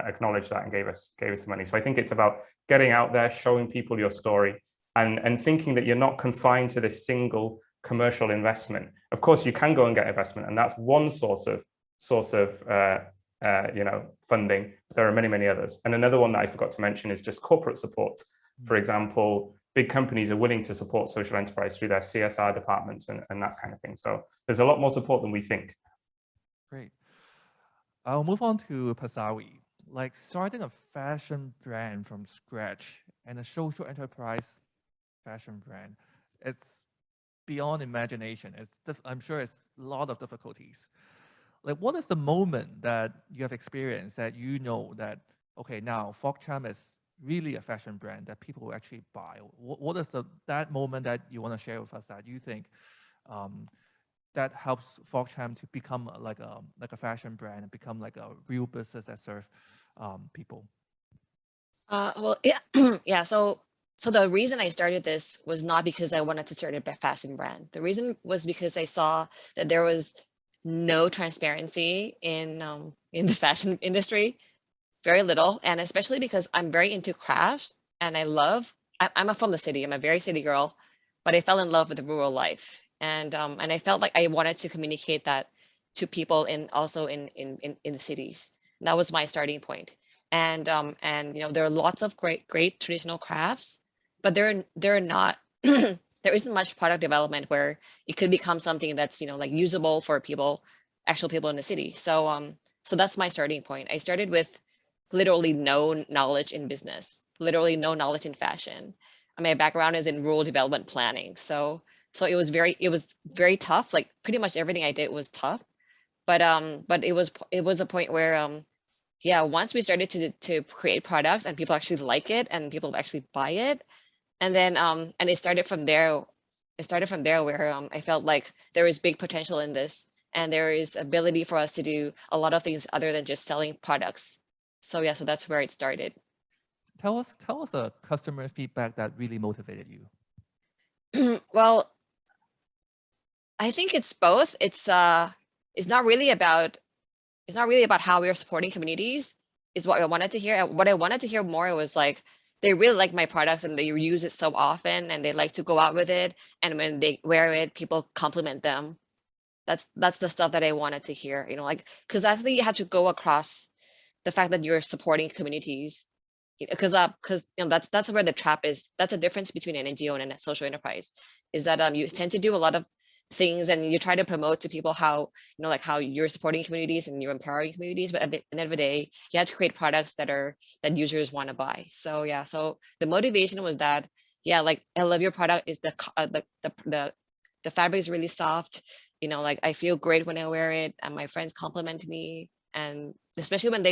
acknowledged that and gave us some money. So I think it's about getting out there, showing people your story, and thinking that you're not confined to this single commercial investment. Of course, you can go and get investment, and that's one source of funding. There are many others. And another one that I forgot to mention is just corporate support. For example, big companies are willing to support social enterprise through their CSR departments and that kind of thing. So there's a lot more support than we think. Great. I'll move on to Pasawi. like starting a fashion brand from scratch and a social enterprise fashion brand, it's beyond imagination. I'm sure it's a lot of difficulties. Like, what is the moment that you have experienced that you know that, okay, now FogCham is really a fashion brand that people will actually buy? What is that moment that you want to share with us that you think that helps FogCham to become like a fashion brand and become like a real business that serve people? Well, yeah, yeah. So the reason I started this was not because I wanted to start a fashion brand. The reason was because I saw that there was no transparency in the fashion industry, very little, and especially because I'm very into crafts and I'm from the city. I'm a very city girl, but I fell in love with the rural life, and I felt like I wanted to communicate that to people also in the cities. And that was my starting point. And you know, there are lots of great traditional crafts, but they're not there isn't much product development where it could become something that's, you know, like usable for actual people in the city. So so that's my starting point. I started with literally no knowledge in business, literally no knowledge in fashion. My background is in rural development planning. So it was very tough. Like pretty much everything I did was tough. But it was a point where yeah, once we started to create products and people actually like it and people actually buy it, and then and it started from there. It started from there where I felt like there is big potential in this, and there is ability for us to do a lot of things other than just selling products. So yeah, so that's where it started. Tell us a customer feedback that really motivated you. Well, I think it's both. It's not really about how we are supporting communities, is what I wanted to hear. What I wanted to hear more was like, they really like my products and they use it so often and they like to go out with it. And when they wear it, people compliment them. That's the stuff that I wanted to hear, you know, like, because I think you have to go across the fact that you're supporting communities, because you know, that's where the trap is. That's a difference between an NGO and a social enterprise, is that you tend to do a lot of things and you try to promote to people how, you know, like how you're supporting communities and you're empowering communities, but at the end of the day, you have to create products that users want to buy. So yeah, so the motivation was that, yeah, like, I love your product, is the fabric is really soft, you know, like I feel great when I wear it and my friends compliment me, and especially when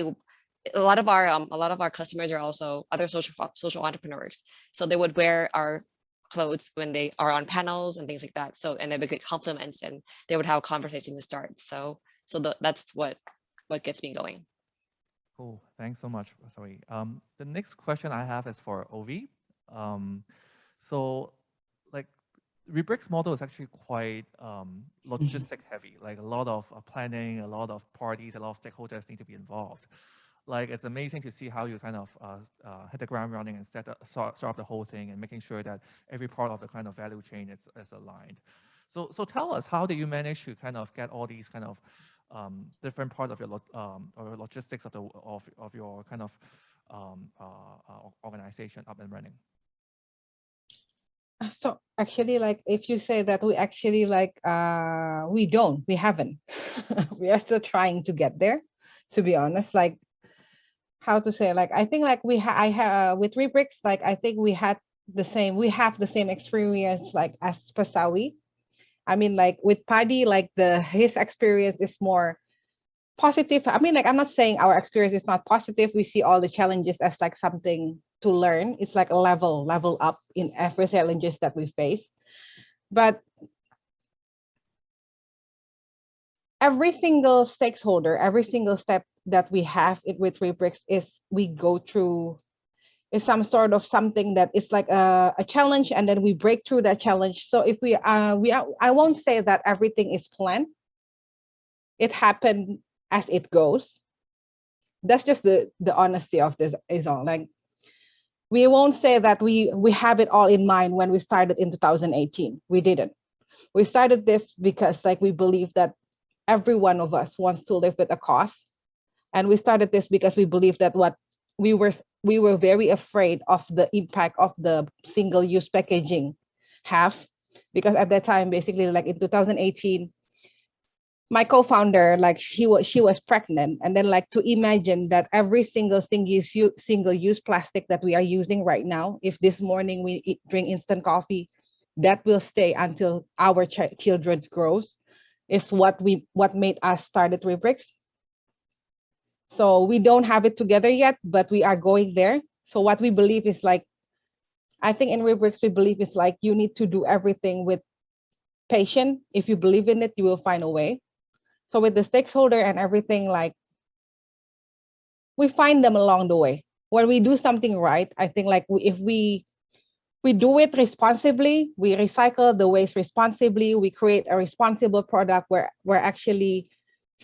a lot of our customers are also other social entrepreneurs, so they would wear our clothes when they are on panels and things like that. So, and they would get compliments and they would have a conversation to start. So that's what gets me going. Cool. Thanks so much. Sorry. The next question I have is for Ovi. So, like, Rubrik's model is actually quite logistic heavy. Like a lot of planning, a lot of parties, a lot of stakeholders need to be involved. Like, it's amazing to see how you kind of hit the ground running and start up the whole thing and making sure that every part of the kind of value chain is aligned. So tell us, how do you manage to kind of get all these kind of different parts of your or logistics of your kind of organization up and running? So actually, like, if you say that, we actually like we haven't we are still trying to get there, to be honest. Like, how to say, like, I think like I have with Rubriks, like I think we have the same experience like as Pasawi. I mean, like with Paddy, like his experience is more positive. I mean, like, I'm not saying our experience is not positive. We see all the challenges as like something to learn. It's like a level up in every challenges that we face. But every single stakeholder, every single step that we have with Rubriks is we go through is some sort of something that is like a challenge, and then we break through that challenge. So if I won't say that everything is planned. It happened as it goes. That's just the honesty of this is all. Like, we won't say that we have it all in mind when we started in 2018. We didn't. We started this because like we believe that every one of us wants to live with a cause. And we started this because we believe that what we were very afraid of the impact of the single-use packaging have, because at that time, basically like in 2018, my co-founder, like she was pregnant, and then like to imagine that every single-use plastic that we are using right now, if this morning we drink instant coffee, that will stay until our children's grows, is what made us start at Rubrics. So we don't have it together yet, but we are going there. So what we believe is like, I think in Rubrics, we believe it's like you need to do everything with patience. If you believe in it, you will find a way. So with the stakeholder and everything, like we find them along the way. When we do something right, I think like if we do it responsibly, we recycle the waste responsibly, we create a responsible product where we're actually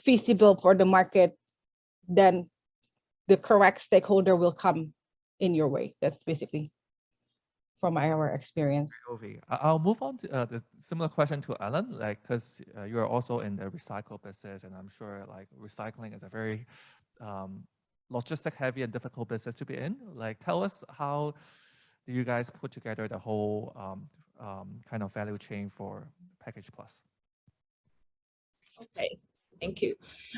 feasible for the market, then the correct stakeholder will come in your way. That's basically from our experience. I'll move on to the similar question to Alan, like, because you're also in the recycle business, and I'm sure like recycling is a very logistic heavy and difficult business to be in. Like, tell us, how do you guys put together the whole kind of value chain for Package Plus? Okay, thank you.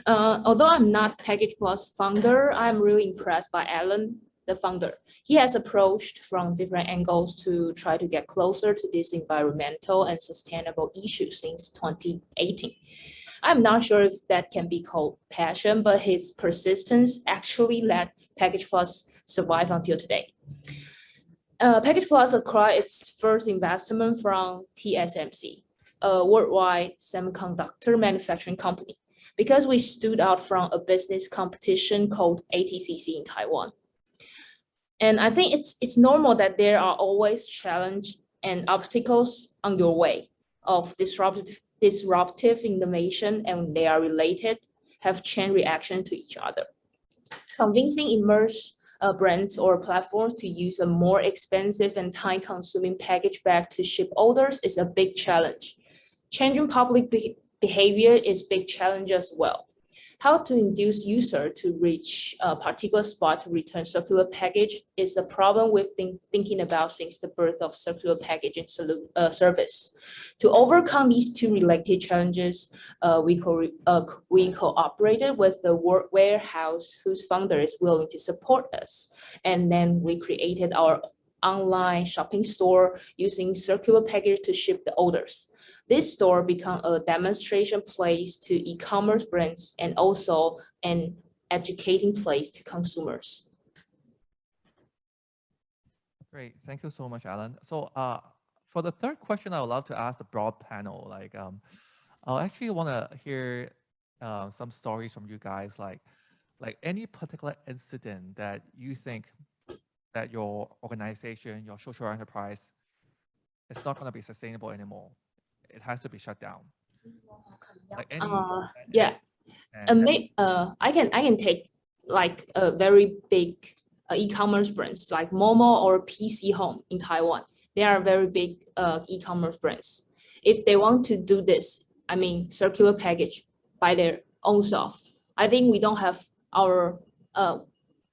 Although I'm not Package Plus founder, I'm really impressed by Alan, the founder. He has approached from different angles to try to get closer to these environmental and sustainable issues since 2018. I'm not sure if that can be called passion, but his persistence actually let Package Plus survive until today. Package Plus acquired its first investment from TSMC, a worldwide semiconductor manufacturing company, because we stood out from a business competition called ATCC in Taiwan. And I think it's normal that there are always challenges and obstacles on your way of disruptive innovation, and they are related, have chain reaction to each other. Convincing emerging brands or platforms to use a more expensive and time-consuming package bag to ship orders is a big challenge. Changing public behavior is a big challenge as well. How to induce user to reach a particular spot to return circular package is a problem we've been thinking about since the birth of circular packaging service. To overcome these two related challenges, we cooperated with the warehouse whose founder is willing to support us. And then we created our online shopping store using circular package to ship the orders. This store became a demonstration place to e-commerce brands and also an educating place to consumers. Great, thank you so much, Alan. So for the third question, I would love to ask the broad panel. Like, I actually want to hear some stories from you guys, like any particular incident that you think that your organization, your social enterprise, is not going to be sustainable anymore. It has to be shut down. Like any, yeah, I can take like a very big e-commerce brands like Momo or PC Home in Taiwan. They are very big e-commerce brands. If they want to do this, I mean, circular package by their own self, I think we don't have our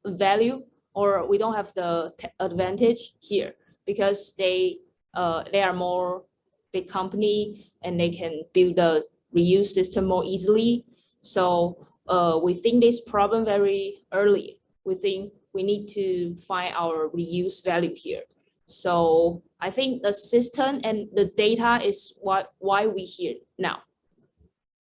value, or we don't have the advantage here, because they are more big company and they can build a reuse system more easily. So we think this problem very early. We think we need to find our reuse value here. So I think the system and the data is why we here now,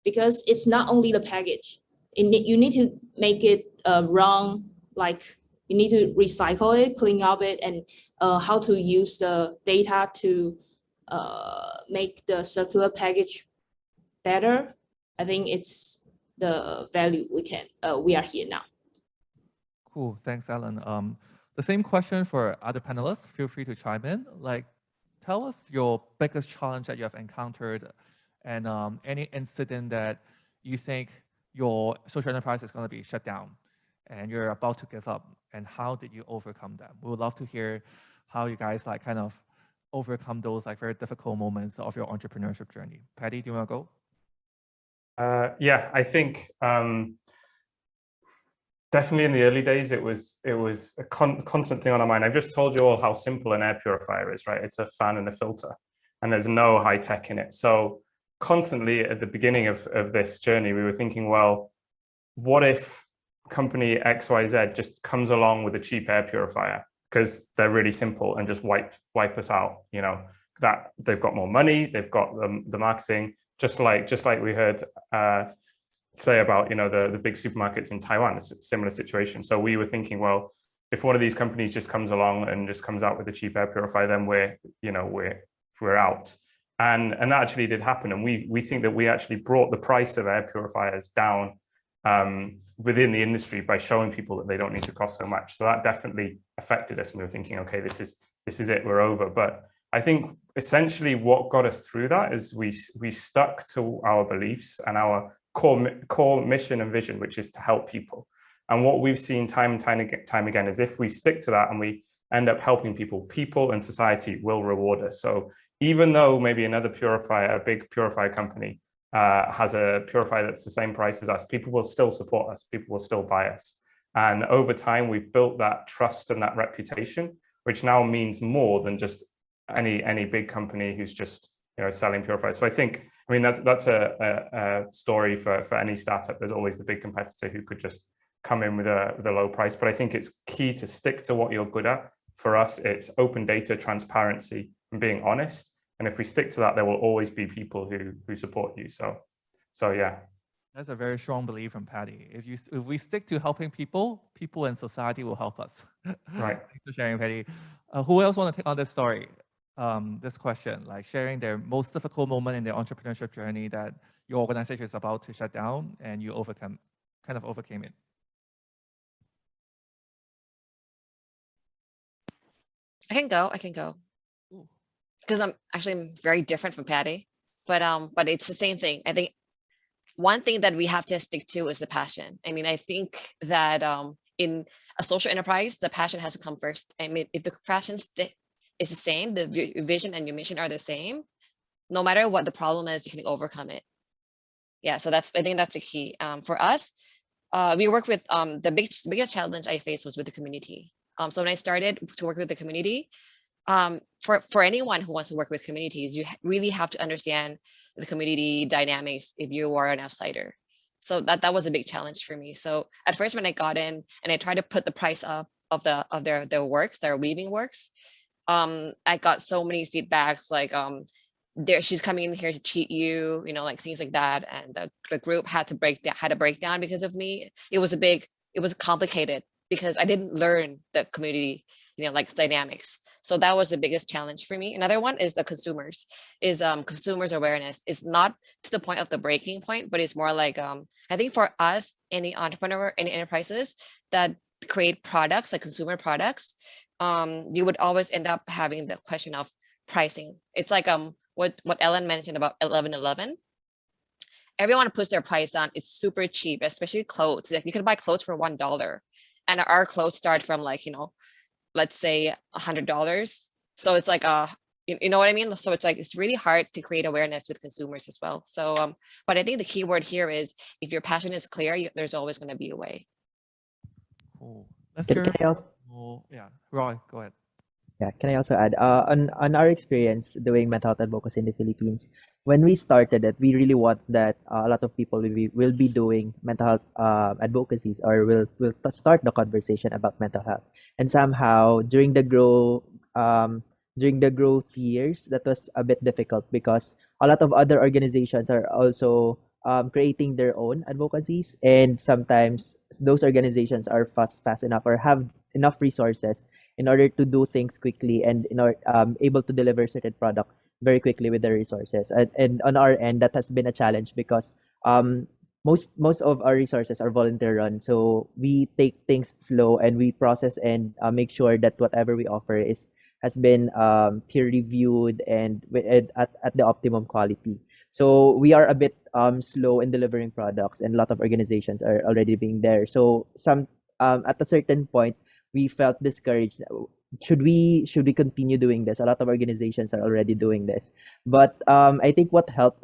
because it's not only the package. You need to make it run, like you need to recycle it, clean up it, and how to use the data to make the circular package better. I think it's the value we are here now. Cool, thanks, Alan. The same question for other panelists. Feel free to chime in. Like, tell us your biggest challenge that you have encountered, and any incident that you think your social enterprise is going to be shut down and you're about to give up, and how did you overcome them? We would love to hear how you guys like kind of overcome those like very difficult moments of your entrepreneurship journey. Patty, do you want to go? Yeah, I think definitely in the early days, it was a constant thing on our mind. I've just told you all how simple an air purifier is, right? It's a fan and a filter, and there's no high tech in it. So constantly at the beginning of this journey, we were thinking, well, what if company XYZ just comes along with a cheap air purifier because they're really simple and just wipe us out, you know, that they've got more money, they've got the marketing, just like we heard say about, you know, the big supermarkets in Taiwan. It's a similar situation. So we were thinking, well, if one of these companies just comes along and just comes out with a cheap air purifier, then we're out. And that actually did happen. And we think that we actually brought the price of air purifiers down within the industry by showing people that they don't need to cost so much. So that definitely affected us. And we were thinking, okay, this is it, we're over. But I think essentially what got us through that is we stuck to our beliefs and our core mission and vision, which is to help people. And what we've seen time and time again is if we stick to that and we end up helping people and society will reward us. So even though maybe another purifier, a big purifier company, has a purifier that's the same price as us, people will still support us, people will still buy us. And over time, we've built that trust and that reputation, which now means more than just any big company who's just, you know, selling purifiers. So I think, I mean, that's a story for any startup. There's always the big competitor who could just come in with a low price. But I think it's key to stick to what you're good at. For us, it's open data, transparency, and being honest. And if we stick to that, there will always be people who support you. So yeah. That's a very strong belief from Patty. If we stick to helping people and society will help us. Right. Thanks for sharing, Patty. Who else want to take on this story? This question, like sharing their most difficult moment in their entrepreneurship journey that your organization is about to shut down and you overcame it. I can go. Because I'm very different from Patty, but it's the same thing. I think one thing that we have to stick to is the passion. I mean, I think that in a social enterprise, the passion has to come first. I mean, if the passion is the same, the vision and your mission are the same, no matter what the problem is, you can overcome it. Yeah, so I think that's the key. For us, we work with the biggest challenge I faced was with the community. So when I started to work with the community, for anyone who wants to work with communities, you really have to understand the community dynamics if you are an outsider. So that was a big challenge for me. So at first when I got in and I tried to put the price up of their works, their weaving works, I got so many feedbacks like she's coming in here to cheat you, you know, like things like that. And the group had to break down because of me. It was complicated because I didn't learn the community, you know, like dynamics. So that was the biggest challenge for me. Another one is the consumers awareness. It's not to the point of the breaking point, but it's more like, I think for us, any entrepreneur, any enterprises that create products, like consumer products, you would always end up having the question of pricing. It's like what Ellen mentioned about 1111. Everyone puts their price down. It's super cheap, especially clothes. Like you can buy clothes for $1. And our clothes start from like, you know, let's say $100. So it's like, you know what I mean? So it's like, it's really hard to create awareness with consumers as well. So, but I think the key word here is if your passion is clear, there's always going to be a way. Cool. Let's Can I also, yeah, Roy, go ahead. Yeah, can I also add, on our experience doing mental health advocacy in the Philippines, when we started it, we really want that a lot of people will be doing mental health advocacies or will start the conversation about mental health. And somehow during the growth years, that was a bit difficult because a lot of other organizations are also creating their own advocacies, and sometimes those organizations are fast enough or have enough resources in order to do things quickly and able to deliver certain product very quickly with the resources. And on our end, that has been a challenge because most of our resources are volunteer run. So we take things slow and we process and make sure that whatever we offer has been peer reviewed and at the optimum quality. So we are a bit slow in delivering products, and a lot of organizations are already being there. So at a certain point, we felt discouraged. Should we continue doing this? A lot of organizations are already doing this. But I think what helped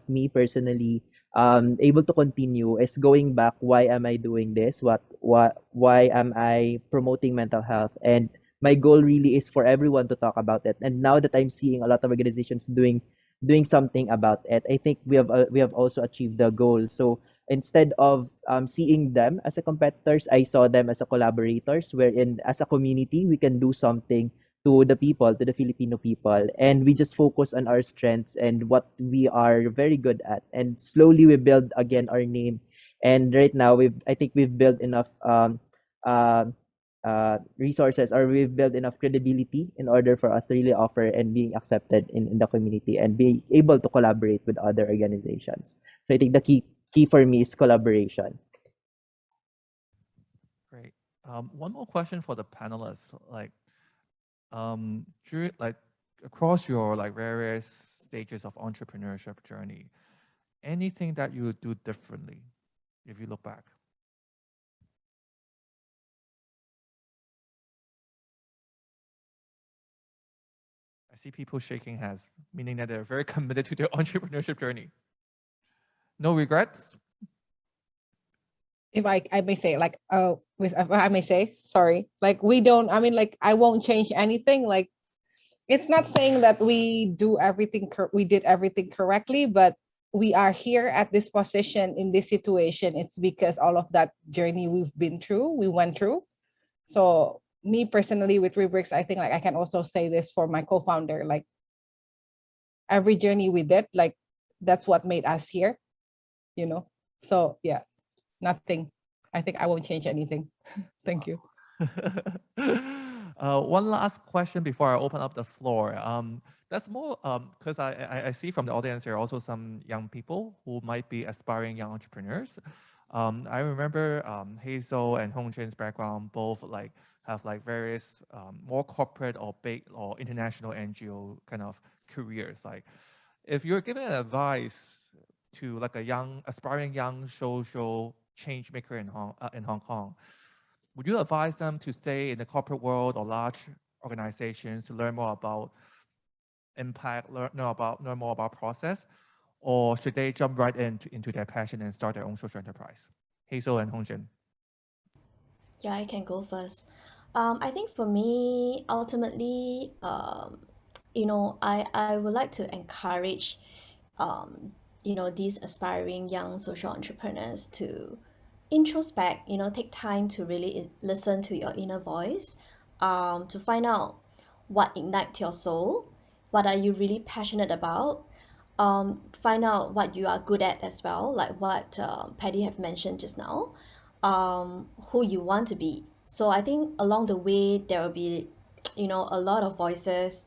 me personally able to continue is going back. Why am I doing this? Why am I promoting mental health? And my goal really is for everyone to talk about it. And now that I'm seeing a lot of organizations doing doing something about it, I think we have also achieved the goal. So instead of seeing them as a competitors, I saw them as a collaborators, wherein as a community we can do something to the people, to the Filipino people, and we just focus on our strengths and what we are very good at, and slowly we build again our name. And right now I think we've built enough uh, resources, or we've built enough credibility in order for us to really offer and being accepted in the community and being able to collaborate with other organizations. So I think the key for me is collaboration. Great. One more question for the panelists. Across your various stages of entrepreneurship journey, anything that you would do differently if you look back? I see people shaking hands, meaning that they're very committed to their entrepreneurship journey. No regrets? If I may say, if I may say, sorry, we don't, I won't change anything. It's not saying that we did everything correctly, but we are here at this position in this situation. It's because all of that journey we went through. So me personally with Rubrics, I think I can also say this for my co-founder, every journey we did, that's what made us here, So yeah, nothing. I think I won't change anything. Thank you. One last question before I open up the floor. That's more because I see from the audience here also some young people who might be aspiring young entrepreneurs. I remember Hazel and Hongjin's background both have various more corporate or big or international NGO kind of careers. If you're giving advice to a aspiring young social change maker in Hong Kong, would you advise them to stay in the corporate world or large organizations to learn more about impact, learn more about process, or should they jump right into their passion and start their own social enterprise? Hazel and Hongjin. Yeah, I can go first. I think for me, ultimately, I would like to encourage, these aspiring young social entrepreneurs to introspect, take time to really listen to your inner voice, to find out what ignites your soul, what are you really passionate about, find out what you are good at as well, like what Patty have mentioned just now, who you want to be. So I think along the way there will be, a lot of voices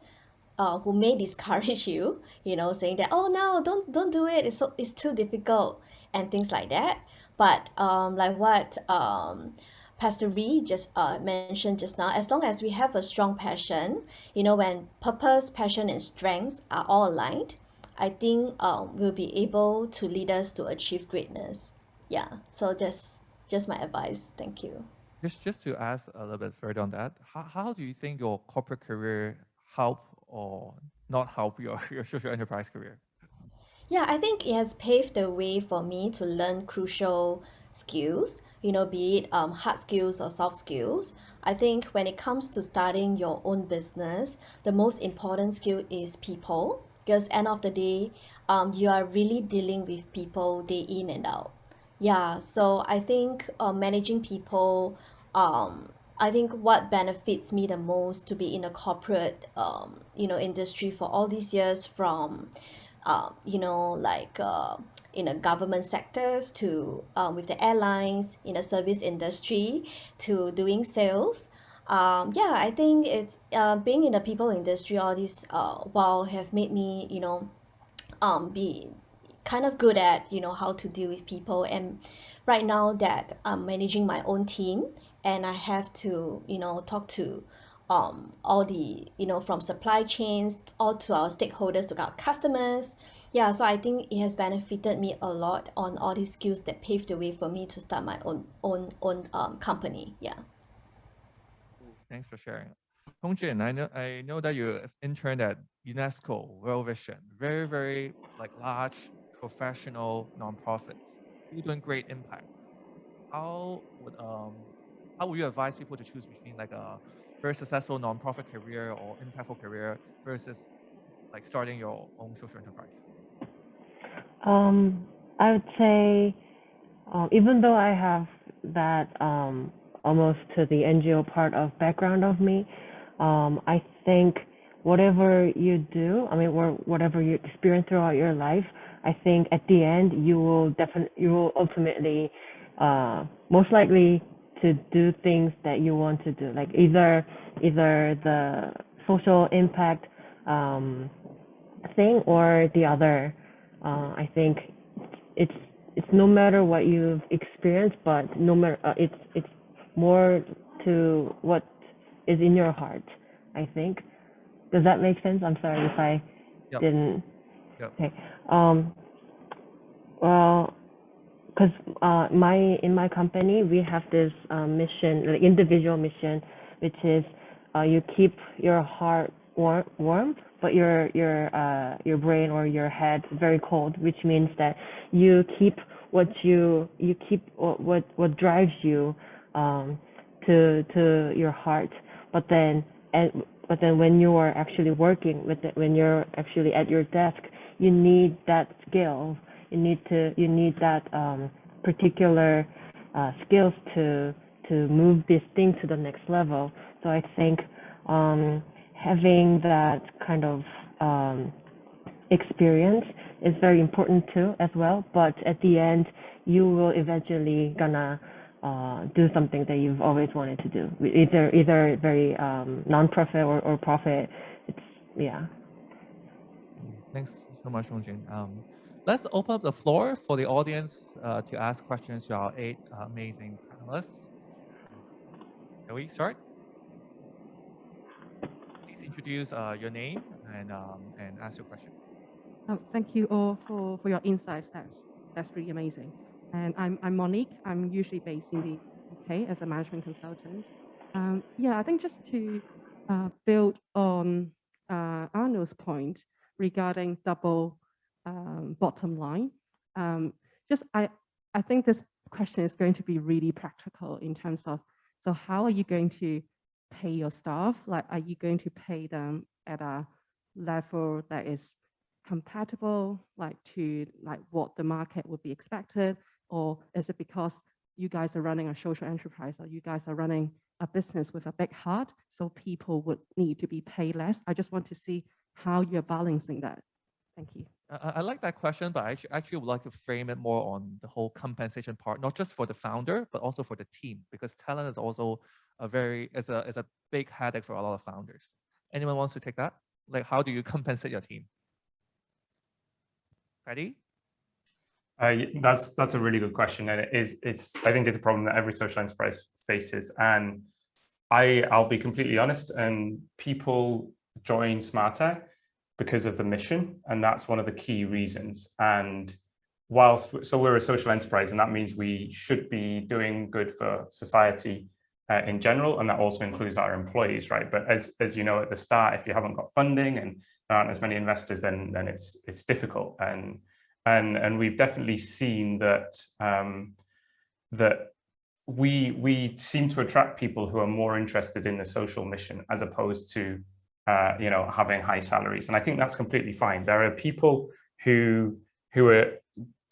who may discourage you, saying that, oh no, don't do it, it's too difficult and things like that. But like what Pastor Ree just mentioned just now, as long as we have a strong passion, when purpose, passion, and strengths are all aligned, I think we'll be able to lead us to achieve greatness. Yeah, so just my advice. Thank you. Just to ask a little bit further on that, how do you think your corporate career help or not help your social enterprise career? Yeah, I think it has paved the way for me to learn crucial skills, be it hard skills or soft skills. I think when it comes to starting your own business, the most important skill is people, because end of the day, you are really dealing with people day in and out. Yeah, so I think managing people, I think what benefits me the most to be in a corporate, industry for all these years, from in the government sectors to with the airlines, in the service industry, to doing sales. Yeah, I think it's being in the people industry all this while have made me, be kind of good at, how to deal with people. And right now that I'm managing my own team and I have to, talk to all the, from supply chains all to our stakeholders, to our customers. Yeah, so I think it has benefited me a lot on all these skills that paved the way for me to start my own company. Yeah. Thanks for sharing. Hongjin, I know that you interned at UNESCO World Vision, very, very large professional nonprofits. You're doing great impact. How would you advise people to choose between a very successful nonprofit career or impactful career versus like starting your own social enterprise? I would say, even though I have that almost to the NGO part of background of me, I think whatever you do, I mean, whatever you experience throughout your life, I think at the end you will ultimately, most likely to do things that you want to do, like either the social impact thing or the other. I think it's no matter what you've experienced, but no matter it's more to what is in your heart, I think. Does that make sense? I'm sorry if I didn't. Yep. Okay. Well, because in my company we have this mission, like individual mission, which is you keep your heart warm, but your brain or your head very cold, which means that you keep what drives you to your heart, but then when you are actually working with it, when you're actually at your desk, you need that skill. You need that particular skills to move this thing to the next level. So I think having that kind of experience is very important too as well. But at the end, you will eventually gonna do something that you've always wanted to do, either very non-profit or profit. Yeah. Thanks so much, Hongjin. Let's open up the floor for the audience to ask questions to our 8 amazing panelists. Can we start? Please introduce your name and ask your question. Thank you all for your insights. That's really amazing. And I'm Monique. I'm usually based in the UK as a management consultant. I think just to build on Arnold's point regarding double bottom line, I think this question is going to be really practical in terms of, so how are you going to pay your staff? Like, are you going to pay them at a level that is compatible, to what the market would be expected? Or is it because you guys are running a social enterprise, or you guys are running a business with a big heart, so people would need to be paid less? I just want to see how you're balancing that. Thank you. I like that question, but I actually would like to frame it more on the whole compensation part, not just for the founder, but also for the team, because talent is also is a big headache for a lot of founders. Anyone wants to take that? Like, how do you compensate your team? Ready? That's a really good question, and I think it's a problem that every social enterprise faces. And I'll be completely honest, and people join Smarter because of the mission, and that's one of the key reasons. And so we're a social enterprise, and that means we should be doing good for society in general, and that also includes our employees, right? But as you know at the start, if you haven't got funding and there aren't as many investors, then it's difficult. And we've definitely seen that that we seem to attract people who are more interested in the social mission as opposed to having high salaries. And I think that's completely fine. There are people who are,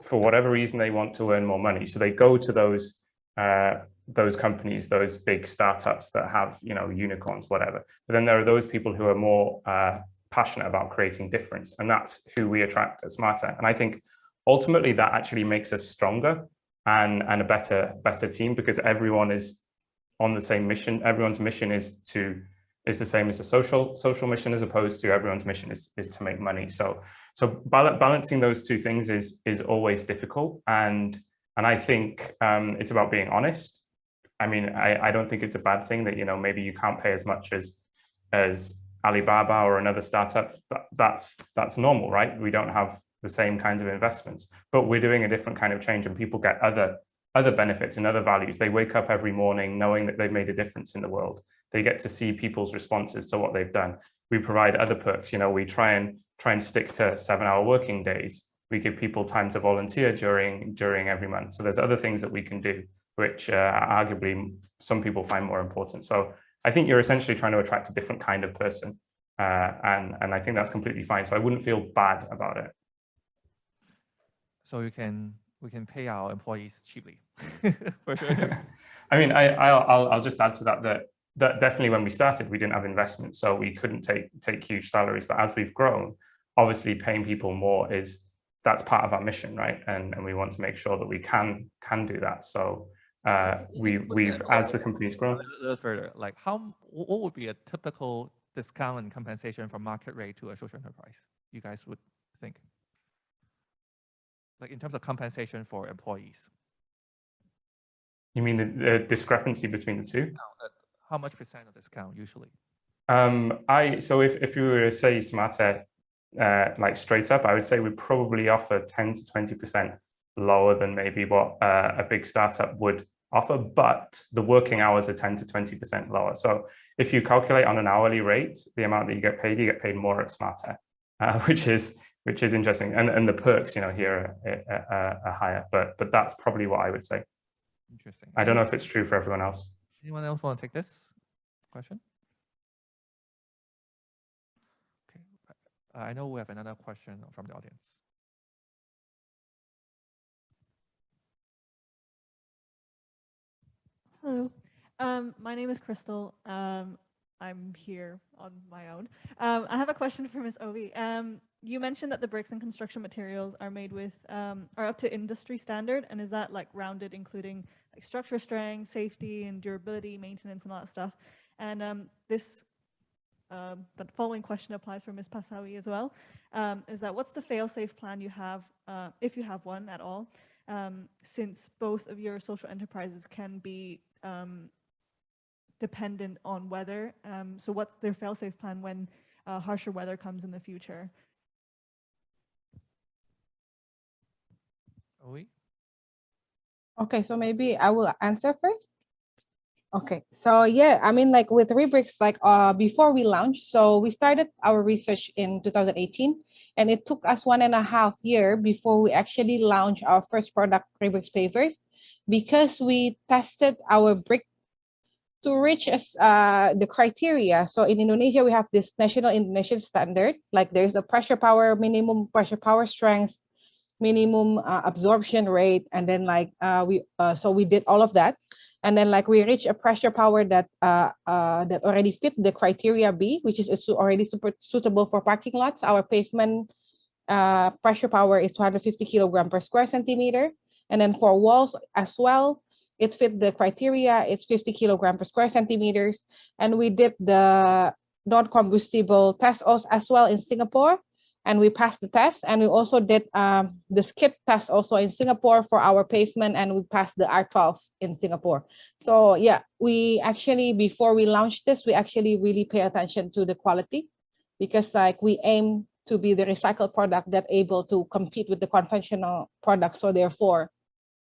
for whatever reason, they want to earn more money, so they go to those companies, those big startups that have unicorns, whatever. But then there are those people who are more passionate about creating difference, and that's who we attract at Smarter. And I think ultimately that actually makes us stronger and a better team, because everyone is on the same mission. Everyone's mission is the same as the social mission, as opposed to everyone's mission is to make money. So balancing those two things is always difficult, and I think it's about being honest. I mean, I don't think it's a bad thing that maybe you can't pay as much as Alibaba or another startup. That's normal, right? We don't have the same kinds of investments, but we're doing a different kind of change, and people get other benefits and other values. They wake up every morning knowing that they've made a difference in the world. They get to see people's responses to what they've done. We provide other perks. We try and stick to 7-hour working days. We give people time to volunteer during every month. So there's other things that we can do, which arguably some people find more important. So I think you're essentially trying to attract a different kind of person And I think that's completely fine. So I wouldn't feel bad about it. So we can pay our employees cheaply, for sure. I mean, I'll just add to that definitely when we started, we didn't have investment, so we couldn't take huge salaries. But as we've grown, obviously paying people more that's part of our mission, right? And we want to make sure that we can do that. So we've as the company's grown. A little further, like what would be a typical discount and compensation from market rate to a social enterprise, you guys would think? Like in terms of compensation for employees. You mean the discrepancy between the two? How much % of discount usually? So if you were to say Smarter, like straight up, I would say we probably offer 10 to 20% lower than maybe what a big startup would offer, but the working hours are 10 to 20% lower. So if you calculate on an hourly rate, the amount that you get paid more at Smarter, which is interesting. And the perks, here are higher, but that's probably what I would say. Interesting. I don't know if it's true for everyone else. Anyone else want to take this question? Okay. I know we have another question from the audience. Hello, my name is Crystal. I'm here on my own. I have a question for Ms. Ovi. You mentioned that the bricks and construction materials are made with, are up to industry standard, and is that like rounded, including like structure strength, safety, and durability, maintenance, and all that stuff? And the following question applies for Ms. Pasawi as well. Is that what's the fail-safe plan you have, if you have one at all, since both of your social enterprises can be dependent on weather? So what's their fail-safe plan when harsher weather comes in the future? Oui. Okay, so maybe I will answer first. Okay, so yeah, I mean, like with Rubrics, like before we launched, so we started our research in 2018, and it took us 1.5 years before we actually launched our first product, Rubrics Pavers, because we tested our brick to reach the criteria. So in Indonesia, we have this national Indonesian standard, like there's a pressure power, minimum pressure power strength, minimum absorption rate, and then like so we did all of that, and then like we reached a pressure power that that already fit the criteria B, which is already super suitable for parking lots. Our pavement pressure power is 250 kilogram per square centimeter, and then for walls as well, it fit the criteria. It's 50 kilogram per square centimeters, and we did the non-combustible test as well in Singapore, and we passed the test. And we also did the skid test also in Singapore for our pavement, and we passed the R12 in Singapore. So yeah, we actually, before we launched this, we actually really pay attention to the quality, because like we aim to be the recycled product that able to compete with the conventional product. So therefore,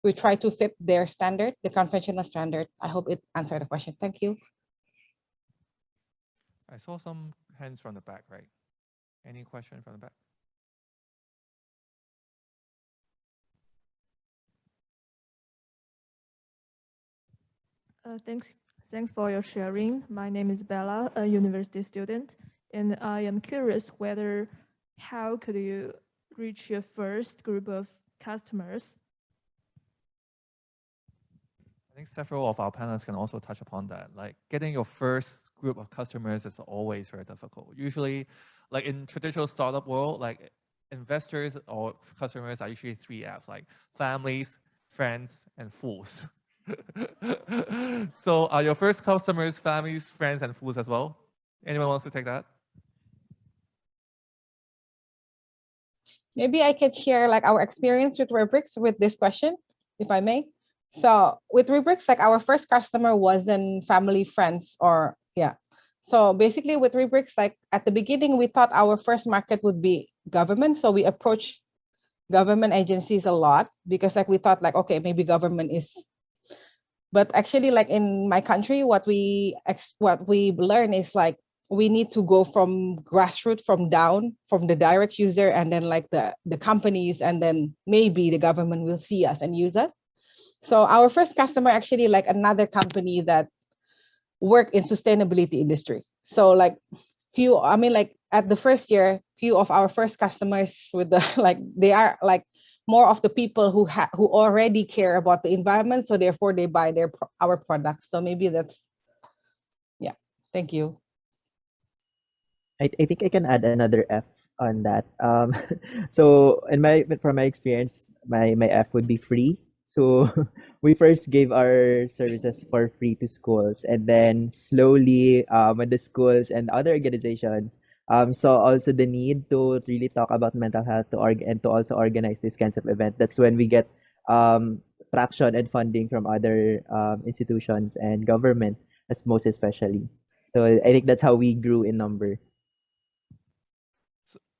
we try to fit their standard, the conventional standard. I hope it answered the question. Thank you. I saw some hands from the back, right? Any question from the back? Thanks for your sharing. My name is Bella, a university student, and I am curious how could you reach your first group of customers? I think several of our panelists can also touch upon that. Like getting your first group of customers is always very difficult. Usually, like in traditional startup world, like investors or customers are usually 3 F's, like families, friends, and fools. So are your first customers families, friends, and fools as well? Anyone wants to take that? Maybe I could share like our experience with Rubrics with this question, if I may. So with Rubrics, like our first customer wasn't family, friends, or yeah. So basically with Rubrics, like at the beginning, we thought our first market would be government. So we approached government agencies a lot, because like we thought like, okay, maybe government is, but actually like in my country, what we learn is like, we need to go from grassroots, from down, from the direct user, and then like the companies, and then maybe the government will see us and use us. So our first customer actually like another company that work in sustainability industry. So like few, I mean, like at the first year, few of our first customers with the, like, they are like more of the people who already care about the environment. So therefore they buy our products. So maybe that's, yeah, thank you. I think I can add another F on that. So from my experience, my F would be free. So we first gave our services for free to schools, and then slowly, when the schools and other organizations saw also the need to really talk about mental health and to also organize these kinds of events, that's when we get traction and funding from other institutions and government, as most especially. So I think that's how we grew in number.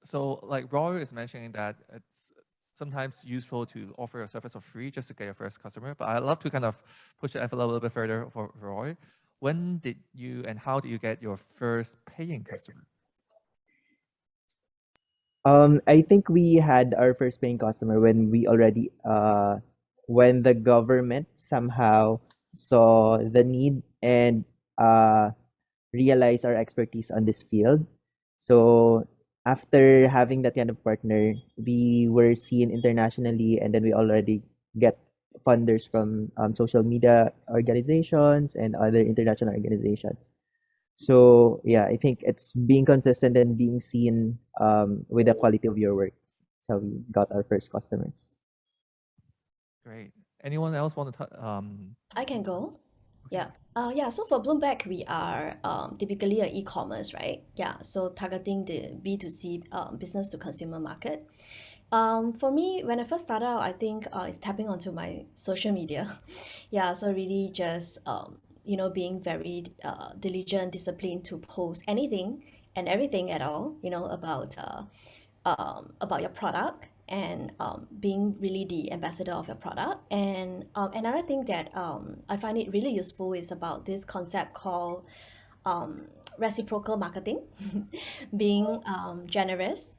So like Roy is mentioning that it's sometimes useful to offer a service for free just to get your first customer. But I'd love to kind of push the envelope a little bit further for Roy. When did you and how did you get your first paying customer? I think we had our first paying customer when we already when the government somehow saw the need and realized our expertise on this field. So after having that kind of partner, we were seen internationally, and then we already get funders from social media organizations and other international organizations. So yeah, I think it's being consistent and being seen with the quality of your work. That's how we got our first customers. Great. Anyone else want to? I can go. Yeah. Yeah. So for Bloomberg, we are typically an e-commerce, right? Yeah. So targeting the B2C business to consumer market. For me, when I first started out, I think it's tapping onto my social media. Yeah. So really just being very diligent, disciplined to post anything and everything at all, about your product, and being really the ambassador of your product. And another thing that I find it really useful is about this concept called reciprocal marketing, being generous,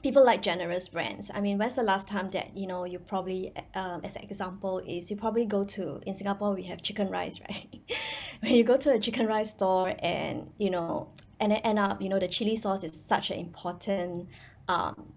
people like generous brands. I mean, when's the last time that, you probably, as an example, is you probably go to, in Singapore, we have chicken rice, right? When you go to a chicken rice store and, and then end up, the chili sauce is such an important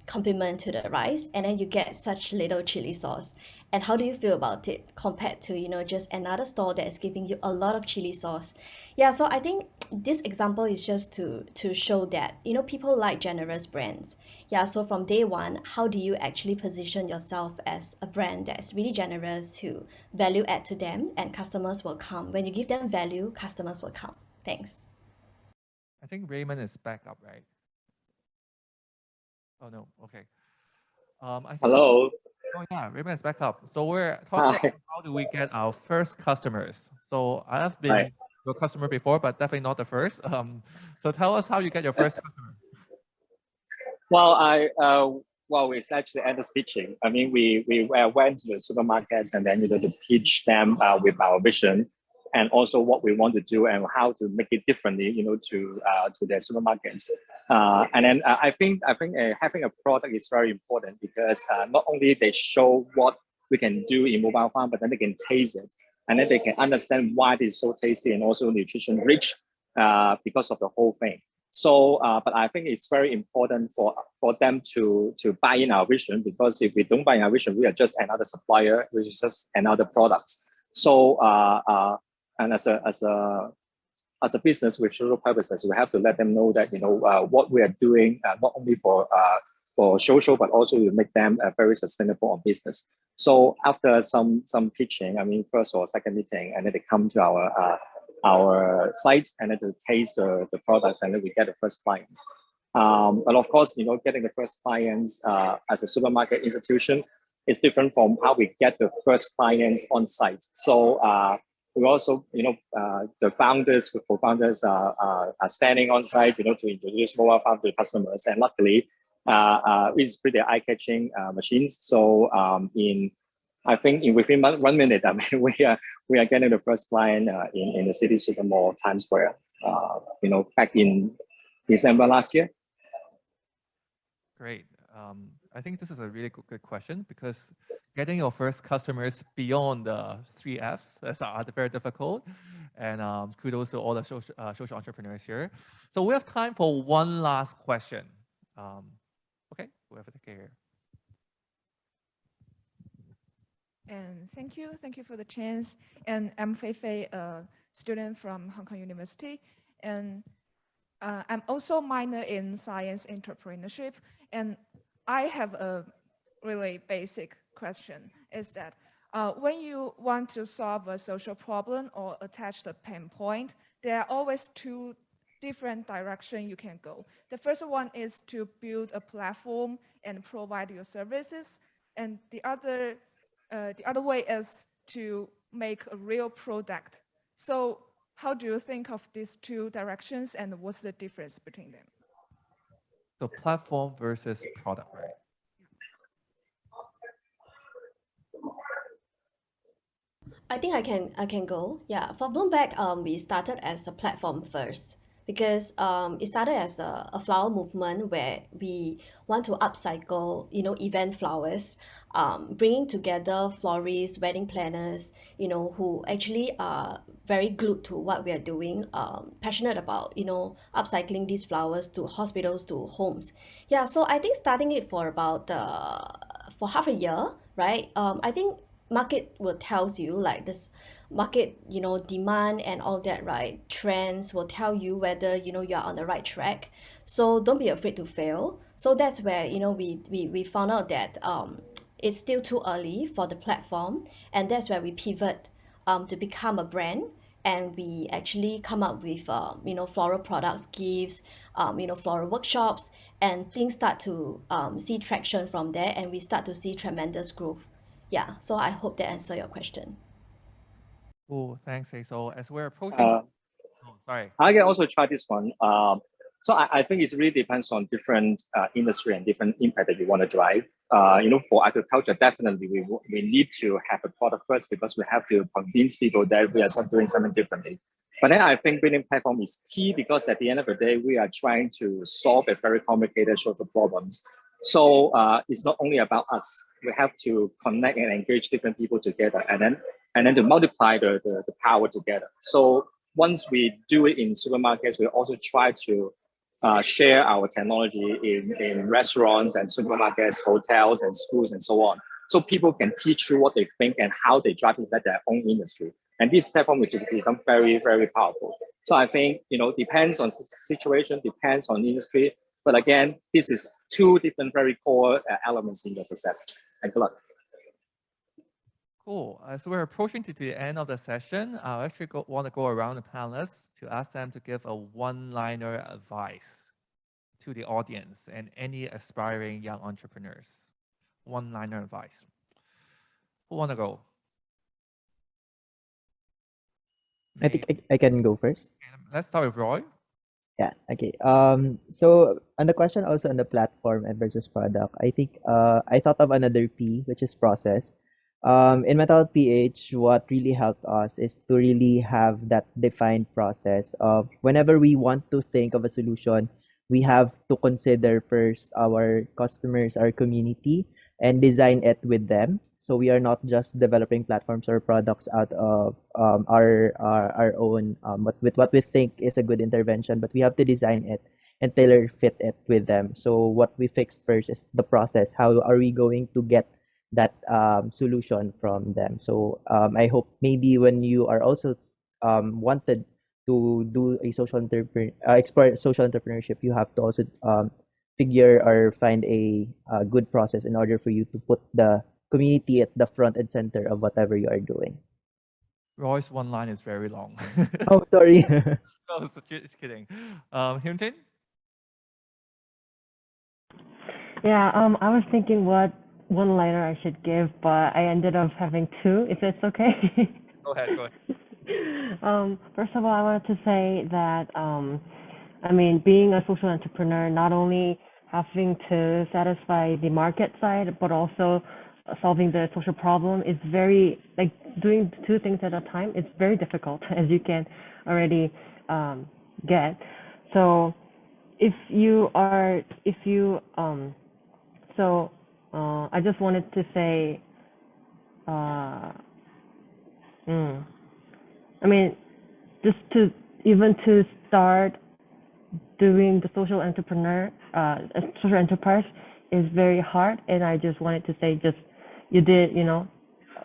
complement to the rice, and then you get such little chili sauce. And how do you feel about it compared to, just another store that is giving you a lot of chili sauce? Yeah, so I think this example is just to show that, people like generous brands. Yeah, so from day one, how do you actually position yourself as a brand that's really generous to value add to them, and customers will come. When you give them value, customers will come. Thanks. I think Raymond is back up, right? Oh no, okay. I think, Hello. Oh yeah, Raymond is back up. So we're talking about how do we get our first customers. So I have been your customer before, but definitely not the first. So tell us how you get your first customer. Well, it's actually at the pitching. I mean, we went to the supermarkets and then to pitch them with our vision, and also what we want to do and how to make it differently, to the supermarkets. And then I think having a product is very important, because not only they show what we can do in mobile farm, but then they can taste it, and then they can understand why it is so tasty and also nutrition rich because of the whole thing. So, but I think it's very important for them to buy in our vision, because if we don't buy in our vision, we are just another supplier, which is just another product. So, and as a business with social purposes, we have to let them know that what we are doing not only for social, but also to make them very sustainable on business. So after some pitching, I mean, first or second meeting, and then they come to our site and then to taste the products, and then we get the first clients. But of course, getting the first clients as a supermarket institution is different from how we get the first clients on site. So we also, the founders, the co-founders are standing on site, to introduce mobile farm to customers. And luckily, it's pretty eye-catching machines. So I think within 1 minute, I mean, we are getting the first client in the city super mall, Times Square, back in December last year. Great. I think this is a really good question, because getting your first customers beyond the 3 Fs are very difficult. And kudos to all the social entrepreneurs here. So we have time for one last question. Okay, whoever take care. And thank you for the chance. And I'm Fei Fei, a student from Hong Kong University. And I'm also minor in science entrepreneurship. And I have a really basic question, is that when you want to solve a social problem or attach the pain point, there are always two different directions you can go. The first one is to build a platform and provide your services. And the other way is to make a real product. So how do you think of these two directions and what's the difference between them? So platform versus product, right? I think I can go. Yeah, for Bloomberg, we started as a platform first because it started as a flower movement where we want to upcycle, event flowers, bringing together florists, wedding planners, who actually are very glued to what we are doing, passionate about, upcycling these flowers to hospitals, to homes. Yeah, so I think starting it for about for half a year, right? I think market will tells you like this market demand and all that, right? Trends will tell you whether you're on the right track, so don't be afraid to fail. So that's where we found out that it's still too early for the platform, and that's where we pivot to become a brand, and we actually come up with floral products, gifts, floral workshops, and things start to see traction from there, and we start to see tremendous growth. Yeah, so I hope that answers your question. Oh, thanks, Hazel. As we're approaching, sorry. I can also try this one. So I think it really depends on different industry and different impact that you want to drive. For agriculture, definitely we need to have a product first because we have to convince people that we are doing something differently. But then I think building platform is key because at the end of the day, we are trying to solve a very complicated social problems. So it's not only about us. We have to connect and engage different people together, and then to multiply the power together. So once we do it in supermarkets, we also try to share our technology in restaurants and supermarkets, hotels and schools and so on. So people can teach you what they think and how they drive into their own industry. And this platform will become very, very powerful. So I think, depends on situation, depends on industry. But again, this is two different very core elements in your success. And good luck. Cool. So we're approaching to the end of the session. I actually want to go around the panelists to ask them to give a one-liner advice to the audience and any aspiring young entrepreneurs. One-liner advice. Who want to go? I think I can go first. Let's start with Roy. Yeah, okay. So on the question also on the platform and versus product, I think I thought of another P, which is process. In Mental PH, what really helped us is to really have that defined process of whenever we want to think of a solution, we have to consider first our customers, our community, and design it with them. So we are not just developing platforms or products out of our own, with what we think is a good intervention, but we have to design it and tailor fit it with them. So what we fixed first is the process. How are we going to get that solution from them? So I hope maybe when you are also wanted to do a explore social entrepreneurship, you have to also figure or find a good process in order for you to put the community at the front and center of whatever you are doing. Roy's one line is very long. Oh, sorry. No, just kidding. Hyunjin? Yeah, I was thinking what one-liner I should give, but I ended up having two, if it's okay. Go ahead. First of all, I wanted to say that, being a social entrepreneur, not only having to satisfy the market side, but also solving the social problem is very, doing two things at a time, it's very difficult, as you can already get. So I just wanted to say, just to start doing the social enterprise is very hard. And I just wanted to say, you did,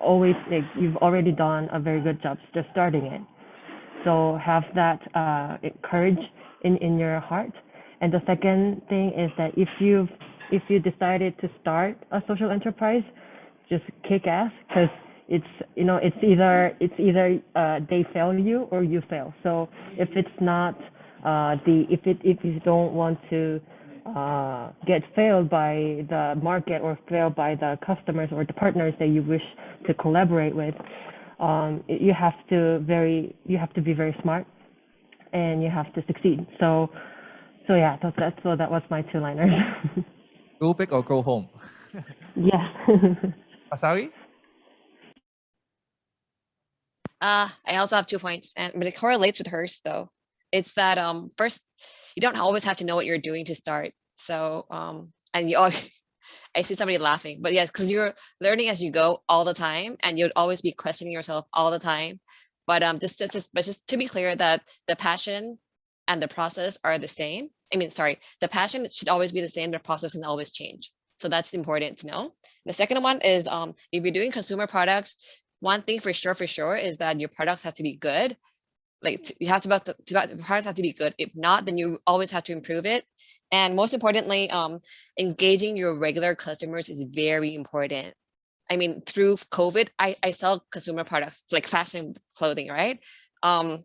always, like, you've already done a very good job just starting it. So have that courage in your heart. And the second thing is that if you decided to start a social enterprise, just kick ass, because it's either they fail you or you fail. So if it's not if you don't want to get failed by the market or failed by the customers or the partners that you wish to collaborate with, you have to be very smart, and you have to succeed. So yeah, that was my two-liners. Go big or go home. Yeah. Asawi? I also have 2 points, but it correlates with hers though. It's that first, you don't always have to know what you're doing to start. So and you all, I see somebody laughing, but yeah, because you're learning as you go all the time, and you'd always be questioning yourself all the time. But just to be clear, that the passion and the process are the same. The passion should always be the same. The process can always change. So that's important to know. The second one is if you're doing consumer products, one thing for sure is that your products have to be good. Like the products have to be good. If not, then you always have to improve it. And most importantly, engaging your regular customers is very important. I mean, through COVID, I sell consumer products like fashion clothing, right? I've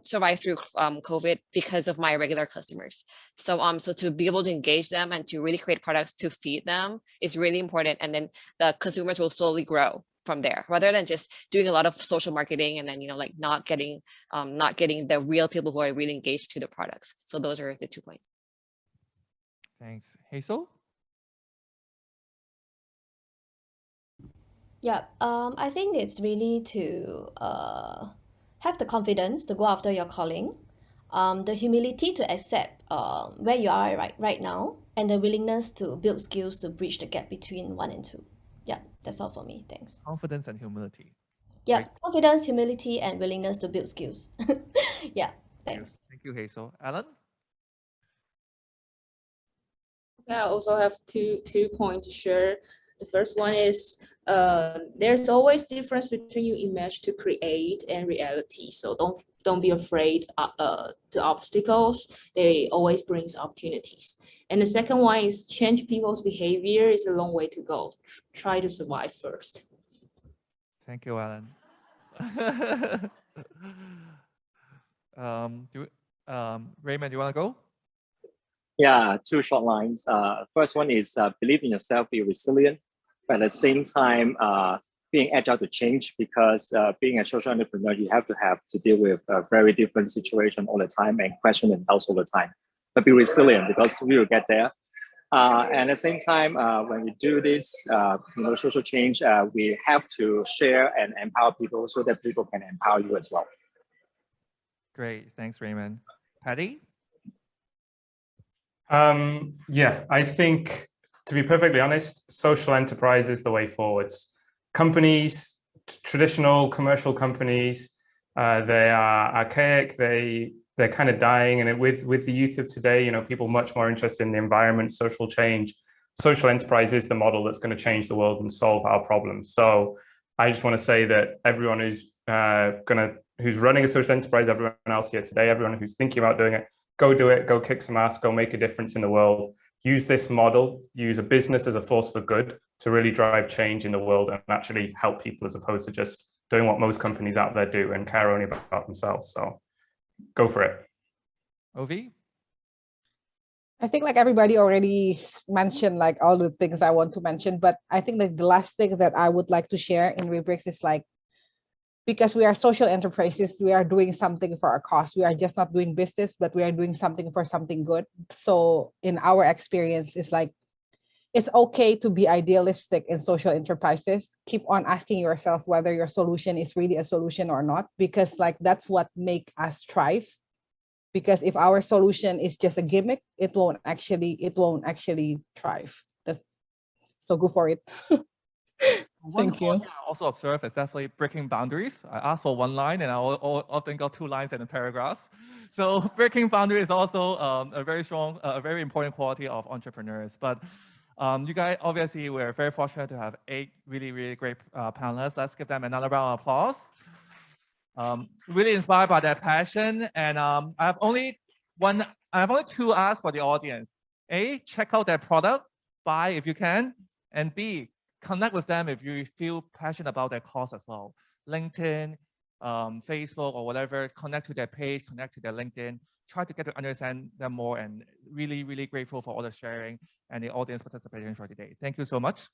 survived through COVID because of my regular customers. So to be able to engage them and to really create products to feed them is really important. And then the consumers will slowly grow from there, rather than just doing a lot of social marketing and then not getting the real people who are really engaged to the products. So those are the 2 points. Thanks. Hazel? Yeah, I think it's really to have the confidence to go after your calling, the humility to accept where you are right now, and the willingness to build skills to bridge the gap between 1 and 2. Yeah, that's all for me. Thanks. Confidence and humility. Yeah, Right. confidence, humility, and willingness to build skills. Yeah, thanks. Thank you, Hazel. Alan? I also have two points to share. The first one is there's always difference between you imagine to create and reality. So don't be afraid to obstacles. They always brings opportunities. And the second one is change people's behavior is a long way to go. Try to survive first. Thank you, Alan. Raymond, you want to go? Yeah, 2 short lines. First one is believe in yourself, be resilient, but at the same time, being agile to change, because being a social entrepreneur, you have to deal with a very different situation all the time and question and doubts all the time. But be resilient, because we will get there. And at the same time, when we do this, social change, we have to share and empower people so that people can empower you as well. Great, thanks, Raymond. Patty? Yeah, I think, to be perfectly honest, social enterprise is the way forwards. Companies, traditional commercial companies, they are archaic, they're kind of dying, and with the youth of today, people much more interested in the environment, social change. Social enterprise is the model that's going to change the world and solve our problems. So I just want to say that everyone who's running a social enterprise, everyone else here today, everyone who's thinking about doing it, go do it, go kick some ass, go make a difference in the world. Use this model, use a business as a force for good to really drive change in the world and actually help people, as opposed to just doing what most companies out there do and care only about themselves. So go for it. Ovi? I think like everybody already mentioned like all the things I want to mention, but I think that the last thing that I would like to share in Rubrics is like, because we are social enterprises, we are doing something for our cause. We are just not doing business, but we are doing something for something good. So in our experience, it's like, it's okay to be idealistic in social enterprises. Keep on asking yourself whether your solution is really a solution or not, because like that's what make us thrive. Because if our solution is just a gimmick, it won't actually thrive. So go for it. One Thank you. quality I also observe is definitely breaking boundaries. I asked for one line and I often got 2 lines and a paragraphs. So breaking boundaries is also a very strong, a very important quality of entrepreneurs. But you guys, obviously, we're very fortunate to have 8 really, really great panelists. Let's give them another round of applause. Really inspired by their passion. And I have only 2 asks for the audience. A, check out their product, buy if you can. And B, connect with them if you feel passionate about their cause as well. LinkedIn, Facebook, or whatever, connect to their page, connect to their LinkedIn, try to get to understand them more, and really, really grateful for all the sharing and the audience participation for today. Thank you so much.